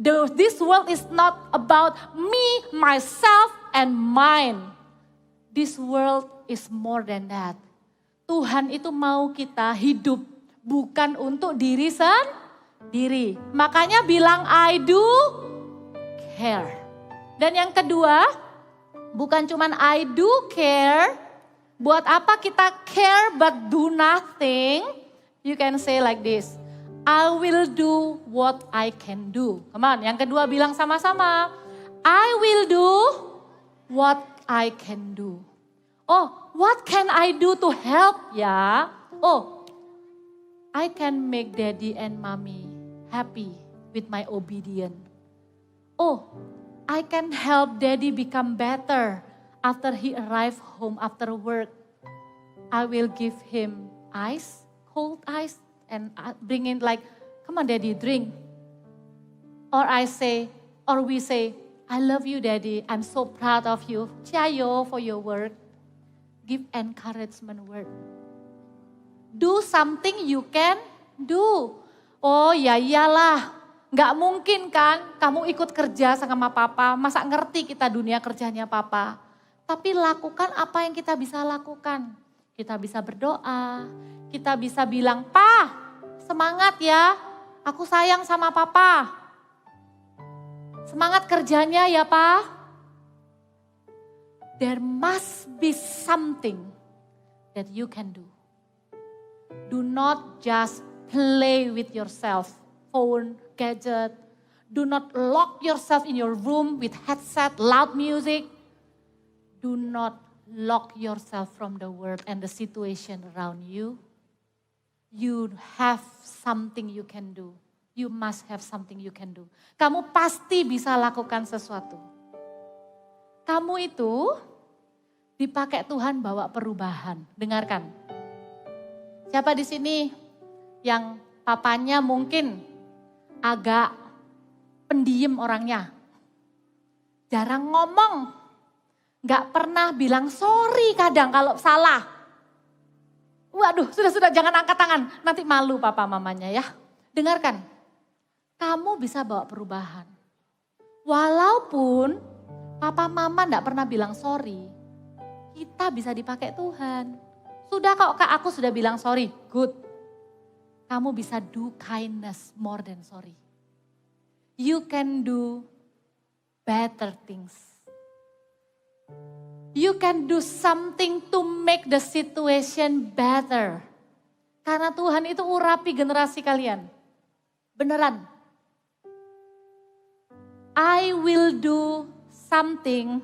Speaker 3: This world is not about me, myself, and mine. This world is more than that. Tuhan itu mau kita hidup bukan untuk diri sendiri. Makanya bilang I do care. Dan yang kedua, bukan cuman I do care. Buat apa kita care but do nothing? You can say like this. I will do what I can do. Come on, yang kedua bilang sama-sama. I will do what I can do. Oh, what can I do to help ya? Oh, I can make daddy and mommy happy with my obedience. Oh, I can help daddy become better after he arrive home after work. I will give him ice, cold ice, and bring in like, come on daddy, drink. Or we say, I love you daddy, I'm so proud of you. Ciao for your work. Give encouragement word. Do something you can do. Oh ya iyalah, gak mungkin kan kamu ikut kerja sama papa, masa ngerti kita dunia kerjanya papa. Tapi lakukan apa yang kita bisa lakukan. Kita bisa berdoa, kita bisa bilang, Pa, semangat ya, aku sayang sama papa. Semangat kerjanya ya Pa. There must be something that you can do. Do not just play with yourself, phone, gadget. Do not lock yourself in your room with headset, loud music. Do not lock yourself from the world and the situation around you. You have something you can do. You must have something you can do. Kamu pasti bisa lakukan sesuatu. Kamu itu dipakai Tuhan bawa perubahan. Dengarkan. Siapa di sini yang papanya mungkin agak pendiam orangnya. Jarang ngomong. Gak pernah bilang sorry kadang kalau salah. Waduh, sudah jangan angkat tangan. Nanti malu papa mamanya ya. Dengarkan. Kamu bisa bawa perubahan. Walaupun papa mama gak pernah bilang sorry. Kita bisa dipakai Tuhan. Sudah kok Kak, aku sudah bilang sorry. Good. Kamu bisa do kindness more than sorry. You can do better things. You can do something to make the situation better. Karena Tuhan itu urapi generasi kalian. Beneran. I will do something.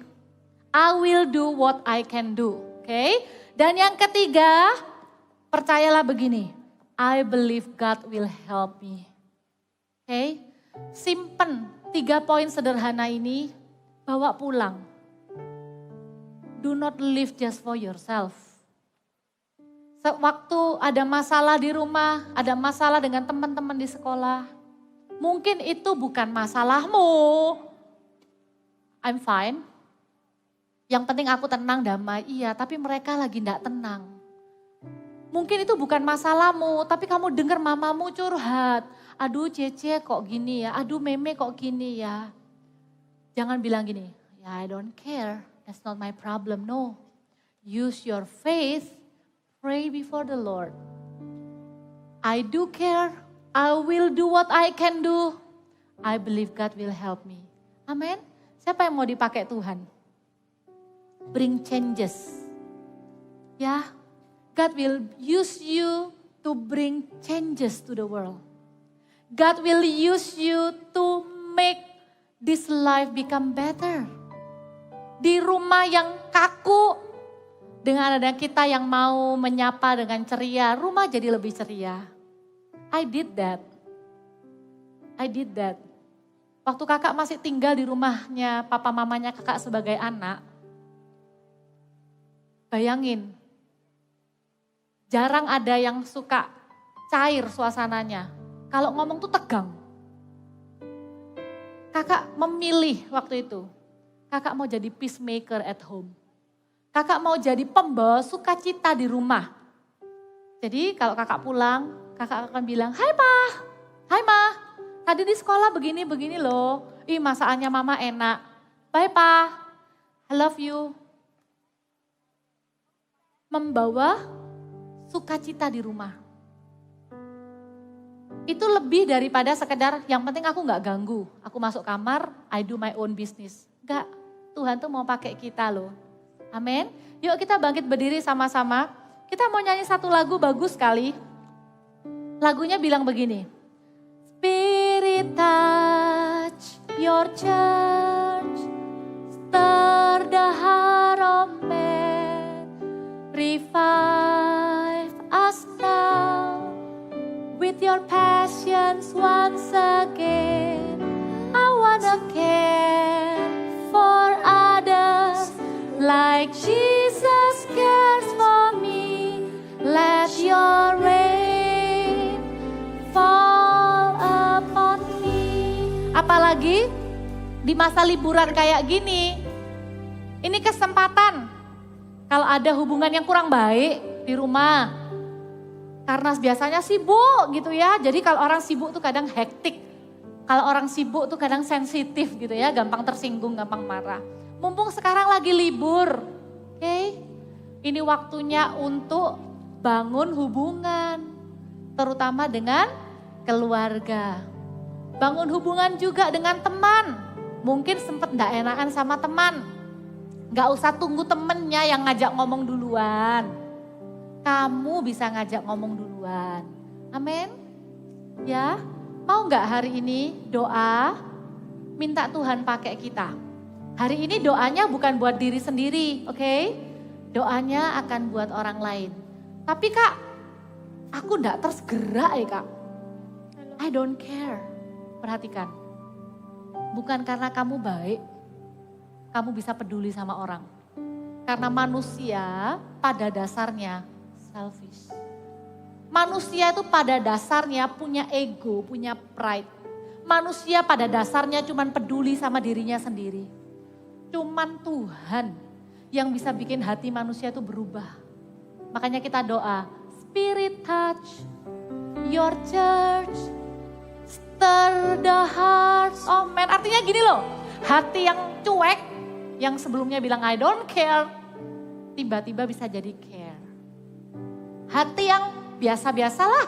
Speaker 3: I will do what I can do. Oke? Dan yang ketiga, percayalah begini. I believe God will help me. Oke? Simpen 3 poin sederhana ini, bawa pulang. Do not live just for yourself. Waktu ada masalah di rumah, ada masalah dengan teman-teman di sekolah. Mungkin itu bukan masalahmu. I'm fine. Yang penting aku tenang, damai. Iya, tapi mereka lagi enggak tenang. Mungkin itu bukan masalahmu, tapi kamu dengar mamamu curhat. Aduh Cece kok gini ya, aduh Meme kok gini ya. Jangan bilang gini, ya I don't care, that's not my problem, no. Use your faith, pray before the Lord. I do care, I will do what I can do. I believe God will help me. Amin. Siapa yang mau dipakai Tuhan? Bring changes. Ya, God will use you to bring changes to the world. God will use you to make this life become better. Di rumah yang kaku, dengan ada kita yang mau menyapa dengan ceria, rumah jadi lebih ceria. I did that. Waktu kakak masih tinggal di rumahnya papa mamanya kakak sebagai anak, bayangin, jarang ada yang suka cair suasananya. Kalau ngomong tuh tegang. Kakak memilih waktu itu, kakak mau jadi peacemaker at home. Kakak mau jadi pembawa sukacita di rumah. Jadi kalau kakak pulang, kakak akan bilang, "Hai Pa, hai Ma, tadi di sekolah begini-begini loh. Ih masakannya mama enak. Bye Pa, I love you." Membawa sukacita di rumah. Itu lebih daripada sekedar yang penting aku gak ganggu. Aku masuk kamar, I do my own business. Enggak, Tuhan tuh mau pakai kita loh. Amin. Yuk kita bangkit berdiri sama-sama. Kita mau nyanyi satu lagu bagus sekali. Lagunya bilang begini. Spirit touch your church, stir the heart of man, revive us now with your passions once again. I wanna care for others like Jesus cares for me. Let your rain fall upon me. Apalagi di masa liburan kayak gini, ini kesempatan kalau ada hubungan yang kurang baik di rumah. Karena biasanya sibuk gitu ya, jadi kalau orang sibuk tuh kadang hektik. Kalau orang sibuk tuh kadang sensitif gitu ya, gampang tersinggung, gampang marah. Mumpung sekarang lagi libur, oke? Ini waktunya untuk bangun hubungan, terutama dengan keluarga. Bangun hubungan juga dengan teman. Mungkin sempet gak enakan sama teman. Gak usah tunggu temennya yang ngajak ngomong duluan. Kamu bisa ngajak ngomong duluan. Amin. Ya, mau gak hari ini doa, minta Tuhan pakai kita. Hari ini doanya bukan buat diri sendiri, oke? Doanya akan buat orang lain. Tapi Kak, aku gak tergerak ya Kak. I don't care. Perhatikan. Bukan karena kamu baik, kamu bisa peduli sama orang. Karena manusia pada dasarnya selfish. Manusia itu pada dasarnya punya ego, punya pride. Manusia pada dasarnya cuman peduli sama dirinya sendiri. Cuman Tuhan yang bisa bikin hati manusia itu berubah. Makanya kita doa, Spirit touch your church, stir the hearts of men. Artinya gini loh, hati yang cuek, yang sebelumnya bilang I don't care, tiba-tiba bisa jadi care. Hati yang biasa-biasalah,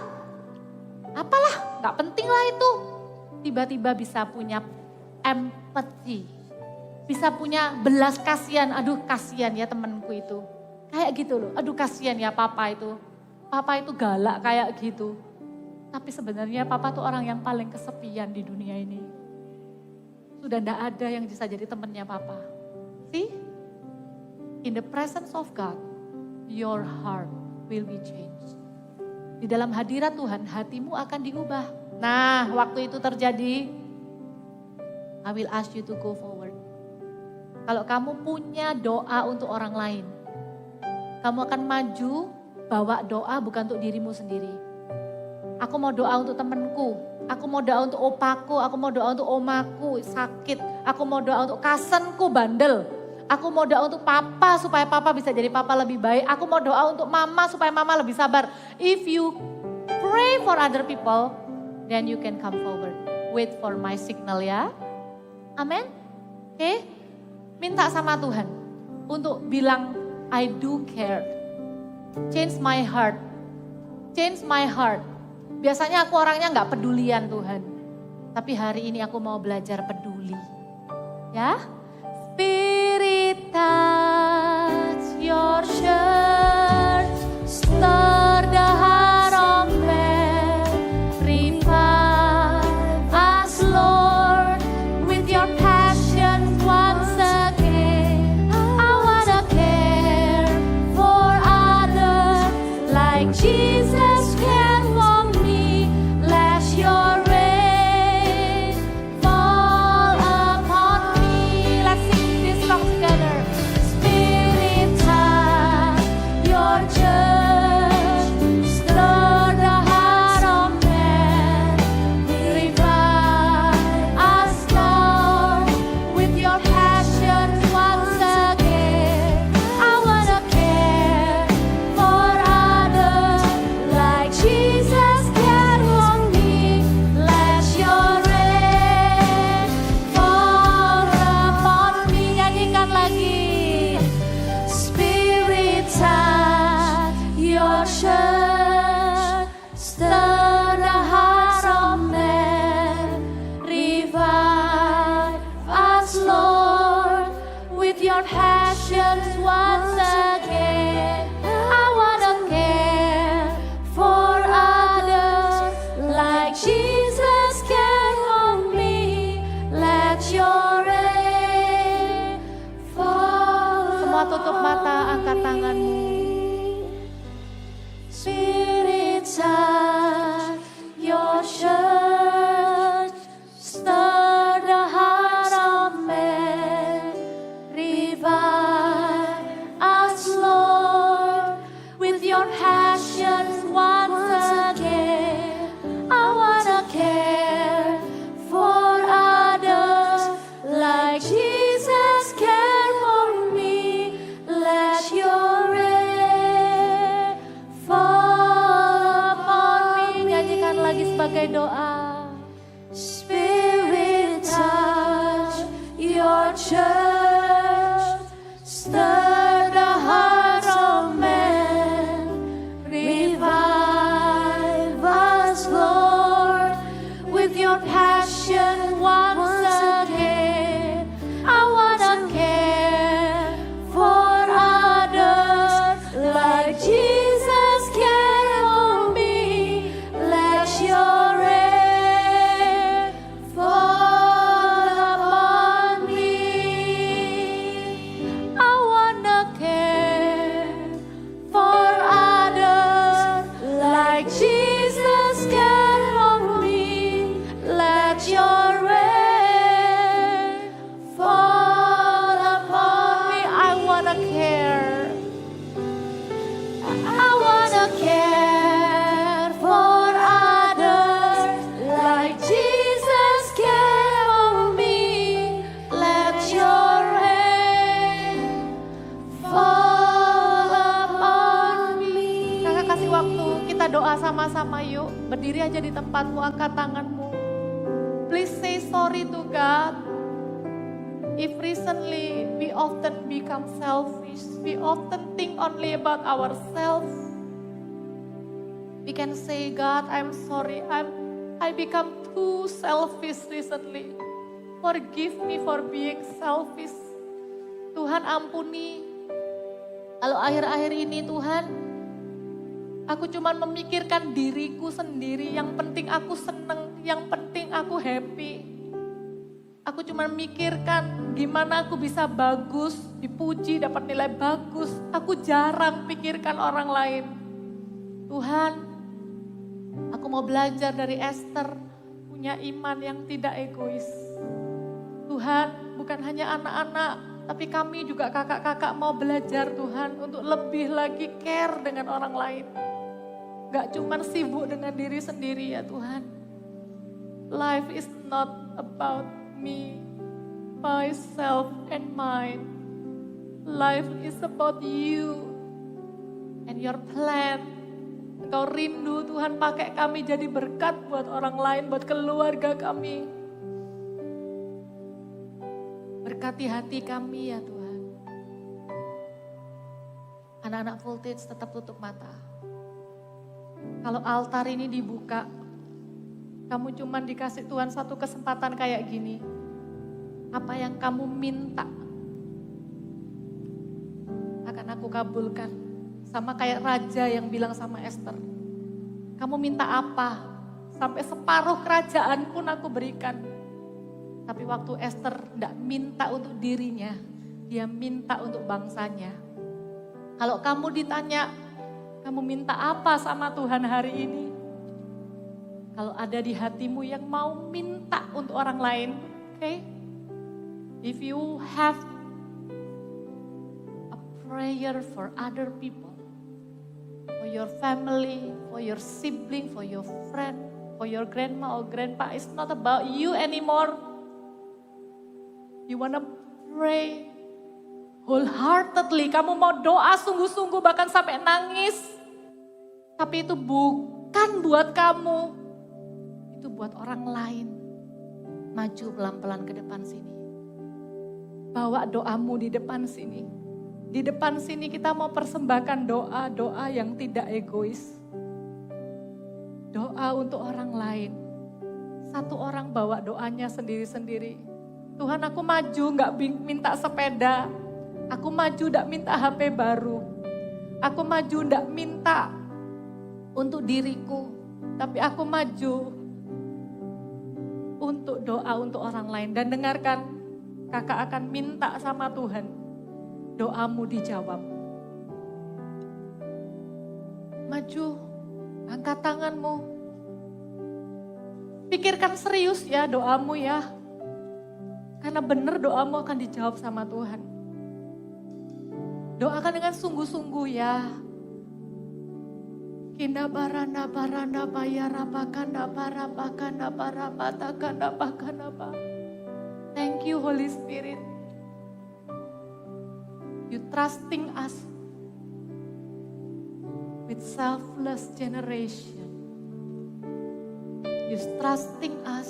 Speaker 3: apalah, gak penting lah itu. Tiba-tiba bisa punya empathy, bisa punya belas kasihan. Aduh kasihan ya temanku itu, kayak gitu loh. Aduh kasihan ya papa itu galak kayak gitu. Tapi sebenarnya papa tuh orang yang paling kesepian di dunia ini. Sudah gak ada yang bisa jadi temannya papa. See, in the presence of God, your heart will be changed. Di dalam hadirat Tuhan, hatimu akan diubah. Nah, waktu itu terjadi, I will ask you to go forward. Kalau kamu punya doa untuk orang lain, kamu akan maju bawa doa bukan untuk dirimu sendiri. Aku mau doa untuk temanku, aku mau doa untuk opaku, aku mau doa untuk omaku sakit, aku mau doa untuk cousinku bandel. Aku mau doa untuk papa supaya papa bisa jadi papa lebih baik. Aku mau doa untuk mama supaya mama lebih sabar. If you pray for other people, then you can come forward. Wait for my signal ya. Amin. Oke. Minta sama Tuhan untuk bilang I do care. Change my heart. Change my heart. Biasanya aku orangnya gak pedulian Tuhan. Tapi hari ini aku mau belajar peduli. Ya. Spirit touch your church, stir the heart of man, revive us Lord with your passion once again. I wanna care for others like Jesus cared for me. Let your rain fall
Speaker 2: Spirit, touch your church. Stir the hearts of men. Revive us, Lord, with your passion once again. I wanna care for others like Jesus cared for me. Let your rain fall upon me. I wanna care for others like Jesus cared for me. Let your rain fall upon me. I wanna care. I wanna care for others like Jesus cared for me. Let your rain fall upon me.
Speaker 3: Kakak kasih waktu, kita doa sama-sama yuk. Berdiri aja di tempatmu, angkat tanganmu. Please say sorry to God. If recently we often become selfish, we often think only about ourselves. We can say, God, I'm sorry, I become too selfish recently. Forgive me for being selfish. Tuhan ampuni. Kalau akhir-akhir ini Tuhan, aku cuma memikirkan diriku sendiri, yang penting aku seneng, yang penting aku happy. Aku cuma memikirkan gimana aku bisa bagus, dipuji, dapat nilai bagus. Aku jarang pikirkan orang lain. Tuhan, aku mau belajar dari Esther, punya iman yang tidak egois. Tuhan, bukan hanya anak-anak, tapi kami juga kakak-kakak mau belajar Tuhan untuk lebih lagi care dengan orang lain. Gak cuma sibuk dengan diri sendiri ya Tuhan. Life is not about me, myself, and mine. Life is about you and your plan. Engkau rindu Tuhan pakai kami jadi berkat buat orang lain, buat keluarga kami. Berkati hati kami ya Tuhan. Anak-anak Voltage tetap tutup mata. Kalau altar ini dibuka, kamu cuma dikasih Tuhan satu kesempatan kayak gini. Apa yang kamu minta akan aku kabulkan. Sama kayak raja yang bilang sama Esther. Kamu minta apa? Sampai separuh kerajaan pun aku berikan. Tapi waktu Esther tidak minta untuk dirinya, dia minta untuk bangsanya. Kalau kamu ditanya, kamu minta apa sama Tuhan hari ini? Kalau ada di hatimu yang mau minta untuk orang lain, okay? If you have a prayer for other people, for your family, for your sibling, for your friend, for your grandma or grandpa, it's not about you anymore. You wanna pray wholeheartedly, kamu mau doa sungguh-sungguh bahkan sampai nangis. Tapi itu bukan buat kamu. Itu buat orang lain. Maju pelan-pelan ke depan sini. Bawa doamu di depan sini. Di depan sini kita mau persembahkan doa-doa yang tidak egois. Doa untuk orang lain. Satu orang bawa doanya sendiri-sendiri. Tuhan, aku maju gak minta sepeda. Aku maju gak minta HP baru. Aku maju gak minta untuk diriku. Tapi aku maju untuk doa untuk orang lain. Dan dengarkan, kakak akan minta sama Tuhan, doamu dijawab. Maju, angkat tanganmu. Pikirkan serius ya doamu ya. Karena benar doamu akan dijawab sama Tuhan. Doakan dengan sungguh-sungguh ya. Kinda baranda baranda bayara bakanda bara bakanda bara batakanda bakanda ba. Thank you Holy Spirit. You trusting us with selfless generation. You trusting us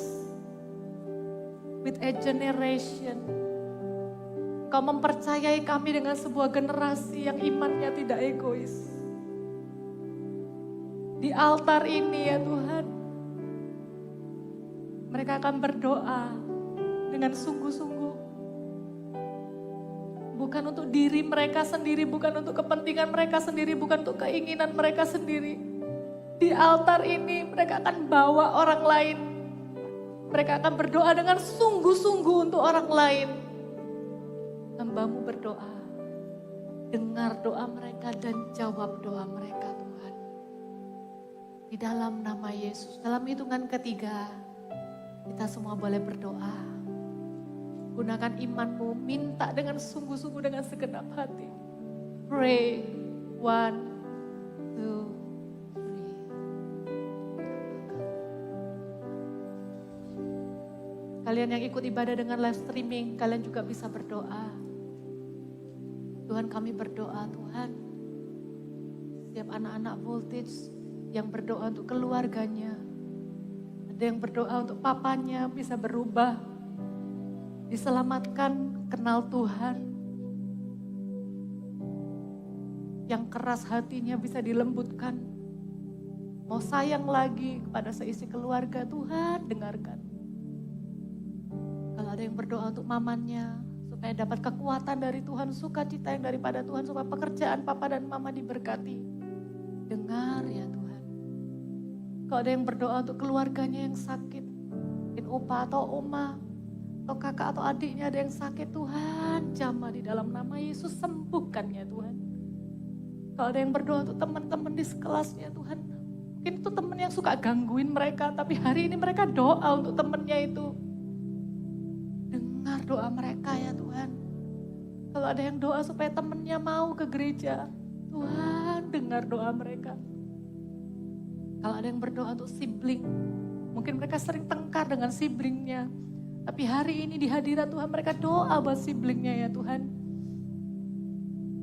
Speaker 3: with a generation. Kau mempercayai kami dengan sebuah generasi yang imannya tidak egois. Di altar ini ya Tuhan, mereka akan berdoa dengan sungguh-sungguh. Bukan untuk diri mereka sendiri, bukan untuk kepentingan mereka sendiri, bukan untuk keinginan mereka sendiri. Di altar ini mereka akan bawa orang lain. Mereka akan berdoa dengan sungguh-sungguh untuk orang lain. Hamba-Mu berdoa, dengar doa mereka dan jawab doa mereka Tuhan. Di dalam nama Yesus, dalam hitungan ketiga, kita semua boleh berdoa. Gunakan iman-Mu, minta dengan sungguh-sungguh dengan segenap hati. Pray, 1, 2, 3. Kalian yang ikut ibadah dengan live streaming, kalian juga bisa berdoa. Tuhan, kami berdoa Tuhan, setiap anak-anak Voltage yang berdoa untuk keluarganya, ada yang berdoa untuk papanya bisa berubah, diselamatkan, kenal Tuhan. Yang keras hatinya bisa dilembutkan, mau sayang lagi kepada seisi keluarga, Tuhan dengarkan. Kalau ada yang berdoa untuk mamanya, supaya dapat kekuatan dari Tuhan, sukacita yang daripada Tuhan, supaya pekerjaan papa dan mama diberkati. Dengar ya Tuhan. Kalau ada yang berdoa untuk keluarganya yang sakit, mungkin opa atau oma, atau kakak atau adiknya ada yang sakit, Tuhan jamah di dalam nama Yesus, sembuhkan ya Tuhan. Kalau ada yang berdoa untuk teman-teman di sekelasnya Tuhan, mungkin itu teman yang suka gangguin mereka, tapi hari ini mereka doa untuk temannya itu. Dengar doa mereka ya Tuhan. Kalau ada yang doa supaya temannya mau ke gereja, Tuhan dengar doa mereka. Kalau ada yang berdoa untuk sibling, mungkin mereka sering tengkar dengan siblingnya, tapi hari ini di hadirat Tuhan mereka doa buat siblingnya ya Tuhan.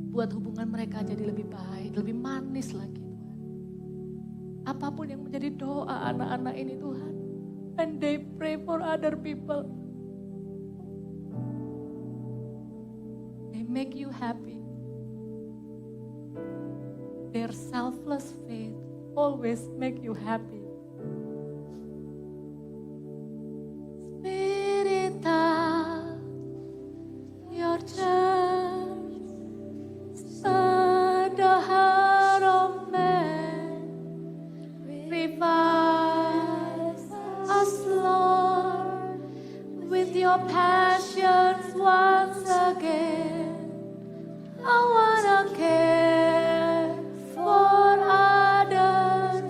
Speaker 3: Buat hubungan mereka jadi lebih baik, lebih manis lagi Tuhan. Apapun yang menjadi doa anak-anak ini Tuhan, and they pray for other people, they make you happy. Their selfless faith always make you happy. Spirit of your church, stir the heart of man, revive us Lord with your passions once again. I wanna care for others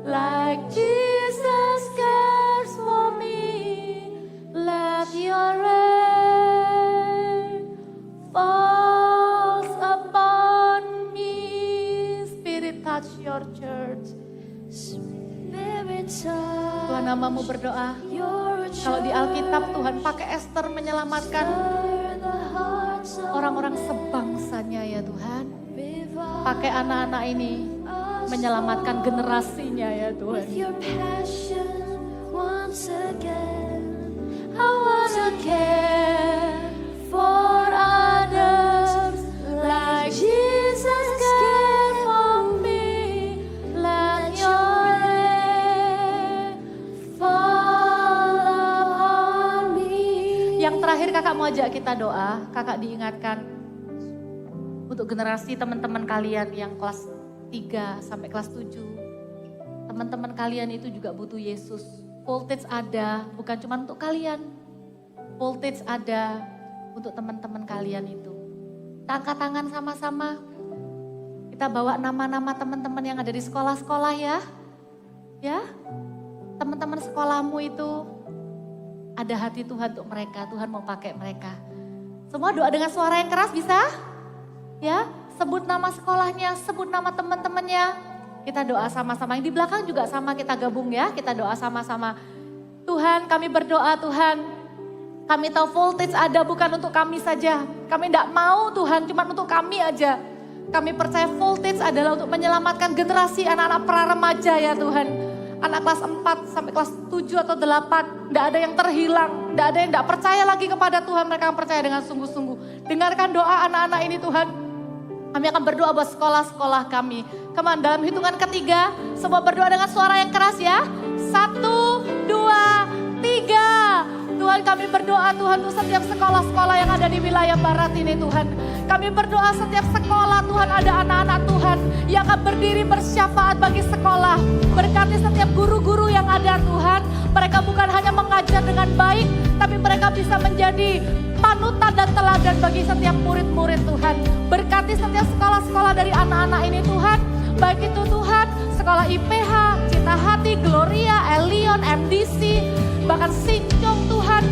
Speaker 3: like Jesus cares for me. Let your rain fall upon me. Spirit touch your church.
Speaker 2: Spirit touch
Speaker 3: Tuhan, namamu berdoa.
Speaker 2: your
Speaker 3: Kalau di Alkitab Tuhan pakai Esther menyelamatkan
Speaker 2: the hearts of
Speaker 3: orang-orang sebangsanya ya Tuhan.
Speaker 2: revive
Speaker 3: Pakai anak-anak ini menyelamatkan generasinya ya Tuhan.
Speaker 2: with your passion once again. I wanna care for others like Jesus cared for me. Let your rain fall upon me. Yang terakhir kakak mau ajak kita doa, kakak diingatkan untuk generasi teman-teman kalian yang kelas 3 sampai kelas 7. Teman-teman kalian itu juga butuh Yesus. Voltage ada, bukan cuma untuk kalian. Voltage ada untuk teman-teman kalian itu. Kita angkat tangan sama-sama. Kita bawa nama-nama teman-teman yang ada di sekolah-sekolah ya. Ya, teman-teman sekolahmu itu ada hati Tuhan untuk mereka. Tuhan mau pakai mereka. Semua doa dengan suara yang keras bisa? Ya, sebut nama sekolahnya, sebut nama teman-temannya. Kita doa sama-sama. Yang di belakang juga sama, kita gabung ya. Kita doa sama-sama. Tuhan, kami berdoa Tuhan. Kami tahu Voltage ada bukan untuk kami saja. Kami tidak mau Tuhan, cuma untuk kami aja. Kami percaya Voltage adalah untuk menyelamatkan generasi anak-anak pra-remaja ya Tuhan. Anak kelas 4 sampai kelas 7 atau 8, tidak ada yang terhilang.
Speaker 3: Tidak ada yang tidak percaya lagi kepada Tuhan, mereka akan percaya dengan sungguh-sungguh. Dengarkan doa anak-anak ini Tuhan. Kami akan berdoa buat sekolah-sekolah kami. Come on, dalam hitungan ketiga, semua berdoa dengan suara yang keras ya. 1, 2, 3. Tuhan kami berdoa Tuhan untuk setiap sekolah-sekolah yang ada di wilayah barat ini Tuhan. Kami berdoa setiap sekolah Tuhan ada anak-anak Tuhan yang akan berdiri bersyafaat bagi sekolah. Berkati setiap guru-guru yang ada Tuhan. Mereka bukan hanya mengajar dengan baik, tapi mereka bisa menjadi panutan dan teladan bagi setiap murid-murid Tuhan. Berkati setiap sekolah-sekolah dari anak-anak ini Tuhan. Baik itu Tuhan, sekolah IPH, Cita Hati, Gloria, Elion, MDC, bahkan Sincong Tuhan,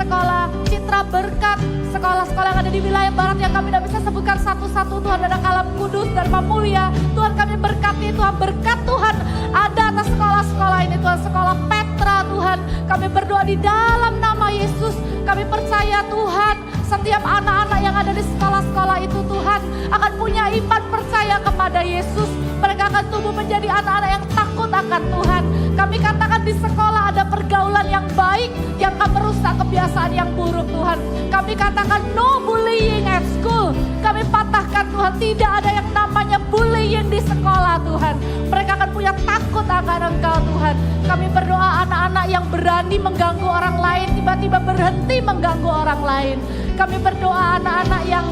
Speaker 3: sekolah Citra Berkat, sekolah-sekolah yang ada di wilayah barat yang kami tidak bisa sebutkan satu-satu Tuhan, ada Kalam Kudus, Dharma Mulia, Tuhan kami berkati Tuhan, berkat Tuhan ada atas sekolah-sekolah ini Tuhan, sekolah Petra Tuhan, kami berdoa di dalam nama Yesus, kami percaya Tuhan, setiap anak-anak yang ada di sekolah-sekolah itu Tuhan akan punya iman percaya kepada Yesus, mereka akan tumbuh menjadi anak-anak yang takut akan Tuhan. Kami katakan di sekolah ada pergaulan yang baik yang akan merusak kebiasaan yang buruk Tuhan. Kami katakan no bullying at school. Kami patahkan Tuhan, tidak ada yang namanya bullying di sekolah Tuhan. Mereka akan punya takut akan Engkau Tuhan. Kami berdoa anak-anak yang berani mengganggu orang lain tiba-tiba berhenti mengganggu orang lain. Kami berdoa anak-anak yang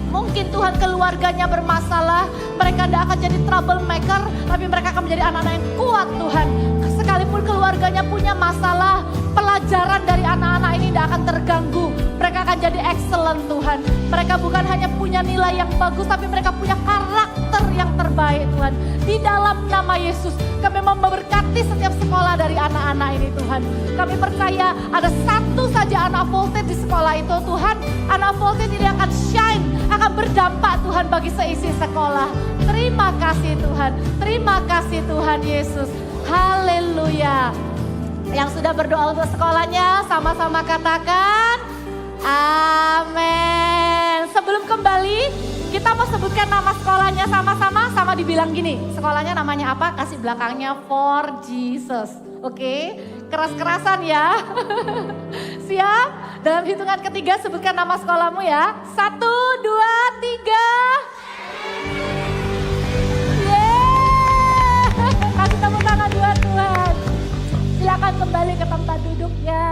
Speaker 3: mungkin Tuhan keluarganya bermasalah, mereka tidak akan jadi troublemaker, tapi mereka akan menjadi anak-anak yang kuat Tuhan. Sekalipun keluarganya punya masalah, pelajaran dari anak-anak ini tidak akan terganggu. Mereka akan jadi excellent Tuhan. Mereka bukan hanya punya nilai yang bagus, tapi mereka punya karakter yang terbaik Tuhan. Di dalam nama Yesus, kami mau memberkati setiap sekolah dari anak-anak ini Tuhan. Kami percaya ada satu saja anak voltage di sekolah itu Tuhan. Anak voltage ini akan shine, akan berdampak Tuhan bagi seisi sekolah. Terima kasih Tuhan, terima kasih Tuhan Yesus. Haleluya. Yang sudah berdoa untuk sekolahnya sama-sama katakan amin. Sebelum kembali kita mau sebutkan nama sekolahnya sama-sama, sama dibilang gini. Sekolahnya namanya apa? Kasih belakangnya For Jesus. Oke, keras-kerasan ya. Siap? Dalam hitungan ketiga sebutkan nama sekolahmu ya. 1, 2, 3. Kasih tepuk tangan buat Tuhan. Silakan kembali ke tempat duduknya.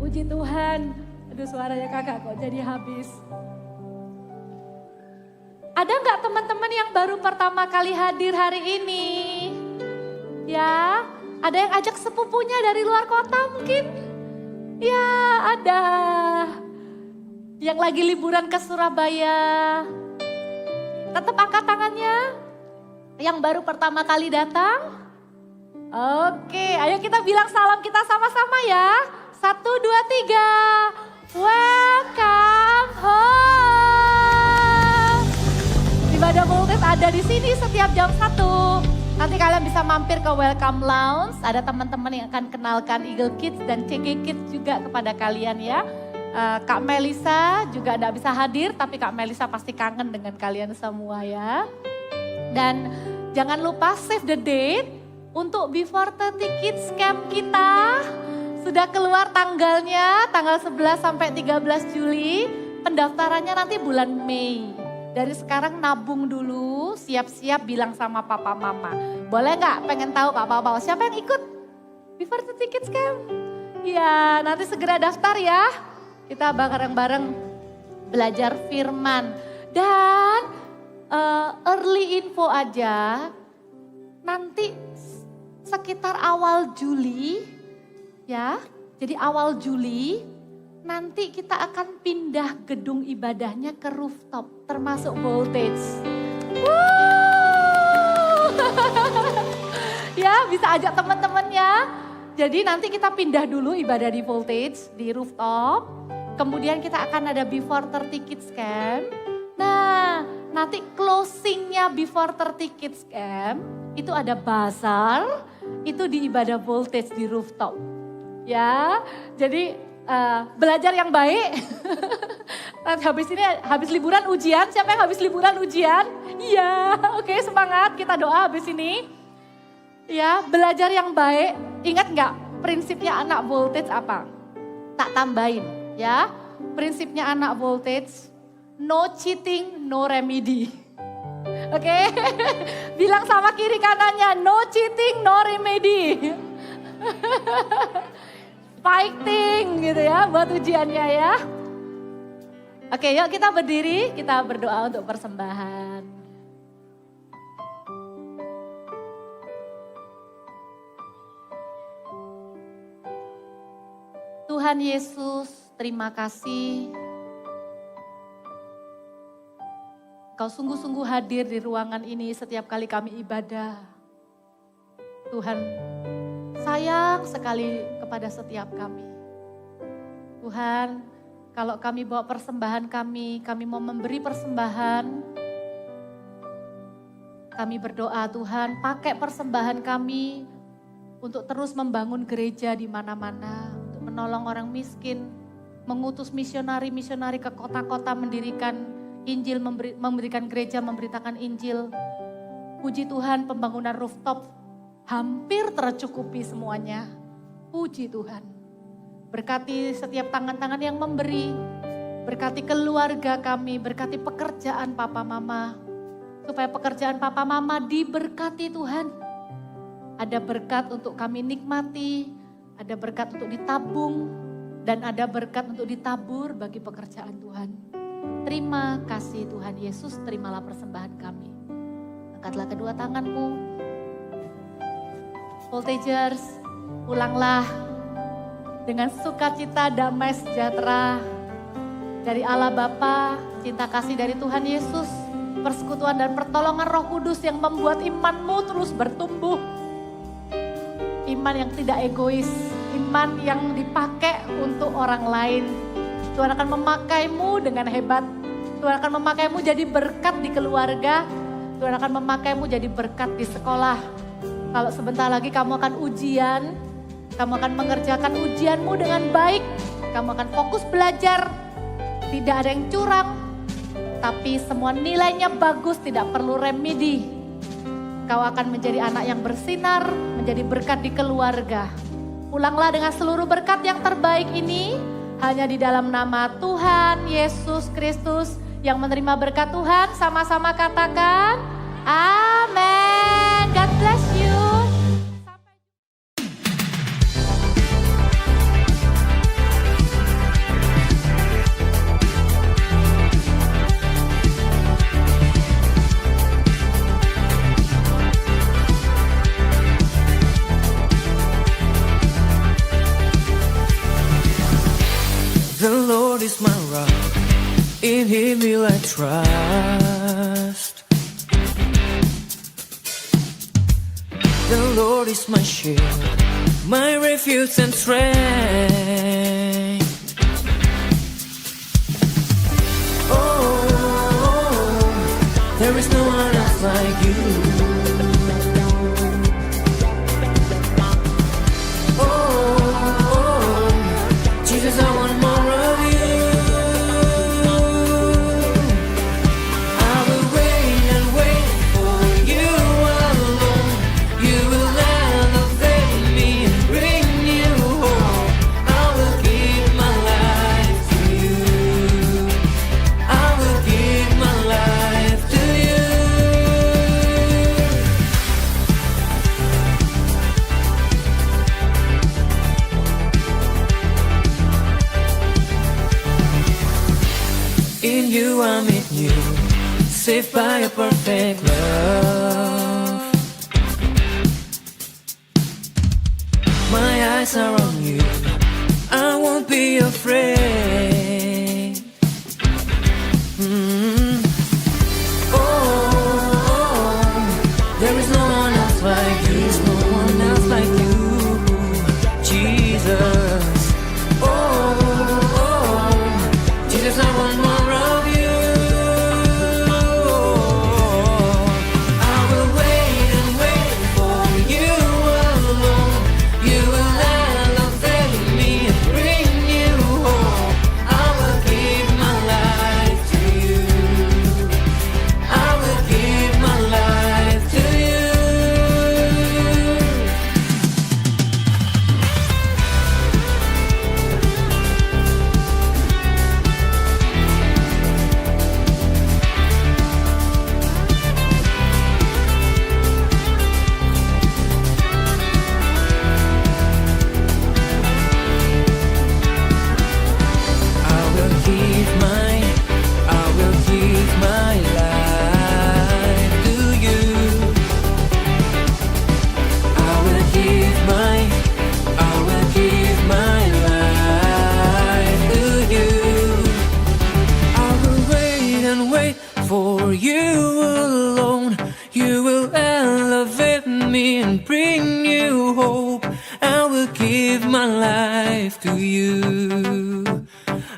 Speaker 3: Puji Tuhan. Aduh, suaranya kakak kok jadi habis. Ada nggak teman-teman yang baru pertama kali hadir hari ini? Ya, ada yang ajak sepupunya dari luar kota mungkin? Ya, ada. Yang lagi liburan ke Surabaya. Tetap angkat tangannya. Yang baru pertama kali datang. Oke, ayo kita bilang salam kita sama-sama ya. 1, 2, 3. Welcome home. Ibadah Voltage ada di sini setiap jam 1. Nanti kalian bisa mampir ke Welcome Lounge. Ada teman-teman yang akan kenalkan Eagle Kids dan CG Kids juga kepada kalian ya. Kak Melisa juga tidak bisa hadir, tapi Kak Melisa pasti kangen dengan kalian semua ya. Dan jangan lupa save the date untuk Before 30 Kids Camp kita. Sudah keluar tanggalnya, tanggal 11 sampai 13 Juli. Pendaftarannya nanti bulan Mei. Dari sekarang nabung dulu, siap-siap bilang sama papa mama. Boleh nggak? Pengen tahu papa-papa siapa yang ikut Before 30 Kids Camp? Ya, nanti segera daftar ya. Kita bareng-bareng belajar firman. Dan early info aja, nanti sekitar awal Juli, ya, jadi awal Juli nanti kita akan pindah gedung ibadahnya ke rooftop, termasuk Voltage. Ya, bisa ajak teman-temannya. Jadi nanti kita pindah dulu ibadah di Voltage, di rooftop. Kemudian kita akan ada Before 30 Kids Camp. Nah, nanti closingnya Before 30 Kids Camp itu ada bazar, itu di ibadah Voltage di rooftop. Ya, jadi belajar yang baik. Habis liburan ujian, siapa yang habis liburan ujian? Iya, oke, semangat, kita doa habis ini. Ya, belajar yang baik. Ingat nggak prinsipnya anak voltage apa? Tak tambahin ya. Prinsipnya anak voltage, no cheating, no remedy. Oke, bilang sama kiri kanannya, no cheating, no remedy. Fighting gitu ya buat ujiannya ya. Oke, yuk kita berdiri, kita berdoa untuk persembahan. Tuhan Yesus, terima kasih. Kau sungguh-sungguh hadir di ruangan ini setiap kali kami ibadah. Tuhan, sayang sekali kepada setiap kami. Tuhan, kalau kami bawa persembahan kami mau memberi persembahan. Kami berdoa Tuhan, pakai persembahan kami untuk terus membangun gereja di mana-mana. Untuk menolong orang miskin, mengutus misionari-misionari ke kota-kota mendirikan Injil, memberikan gereja, memberitakan Injil. Puji Tuhan, pembangunan rooftop hampir tercukupi semuanya. Puji Tuhan. Berkati setiap tangan-tangan yang memberi. Berkati keluarga kami, berkati pekerjaan papa mama. Supaya pekerjaan papa mama diberkati Tuhan. Ada berkat untuk kami nikmati, ada berkat untuk ditabung, dan ada berkat untuk ditabur bagi pekerjaan Tuhan. Terima kasih Tuhan Yesus, terimalah persembahan kami. Angkatlah kedua tanganmu. Voltagers, pulanglah dengan sukacita, damai, sejahtera dari Allah Bapa, cinta kasih dari Tuhan Yesus, persekutuan dan pertolongan Roh Kudus yang membuat imanmu terus bertumbuh. Iman yang tidak egois, iman yang dipakai untuk orang lain. Tuhan akan memakaimu dengan hebat. Tuhan akan memakaimu jadi berkat di keluarga. Tuhan akan memakaimu jadi berkat di sekolah. Kalau sebentar lagi kamu akan ujian, kamu akan mengerjakan ujianmu dengan baik. Kamu akan fokus belajar, tidak ada yang curang. Tapi semua nilainya bagus, tidak perlu remedi. Kau akan menjadi anak yang bersinar, menjadi berkat di keluarga. Pulanglah dengan seluruh berkat yang terbaik ini, hanya di dalam nama Tuhan Yesus Kristus. Yang menerima berkat Tuhan, sama-sama katakan, amin. God bless you.
Speaker 4: The Lord is my rock, in Him will I trust. The Lord is my shield, my refuge and strength. Oh, there is no one else like you. Oh, Jesus, I want more. In you I meet you, saved by a perfect love. My eyes are on you, I won't be afraid. Oh, there is no one else like you, there's no one else like you, Jesus. Oh, Jesus, I want more. I give my life to you.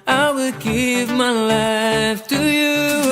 Speaker 4: I will give my life to you.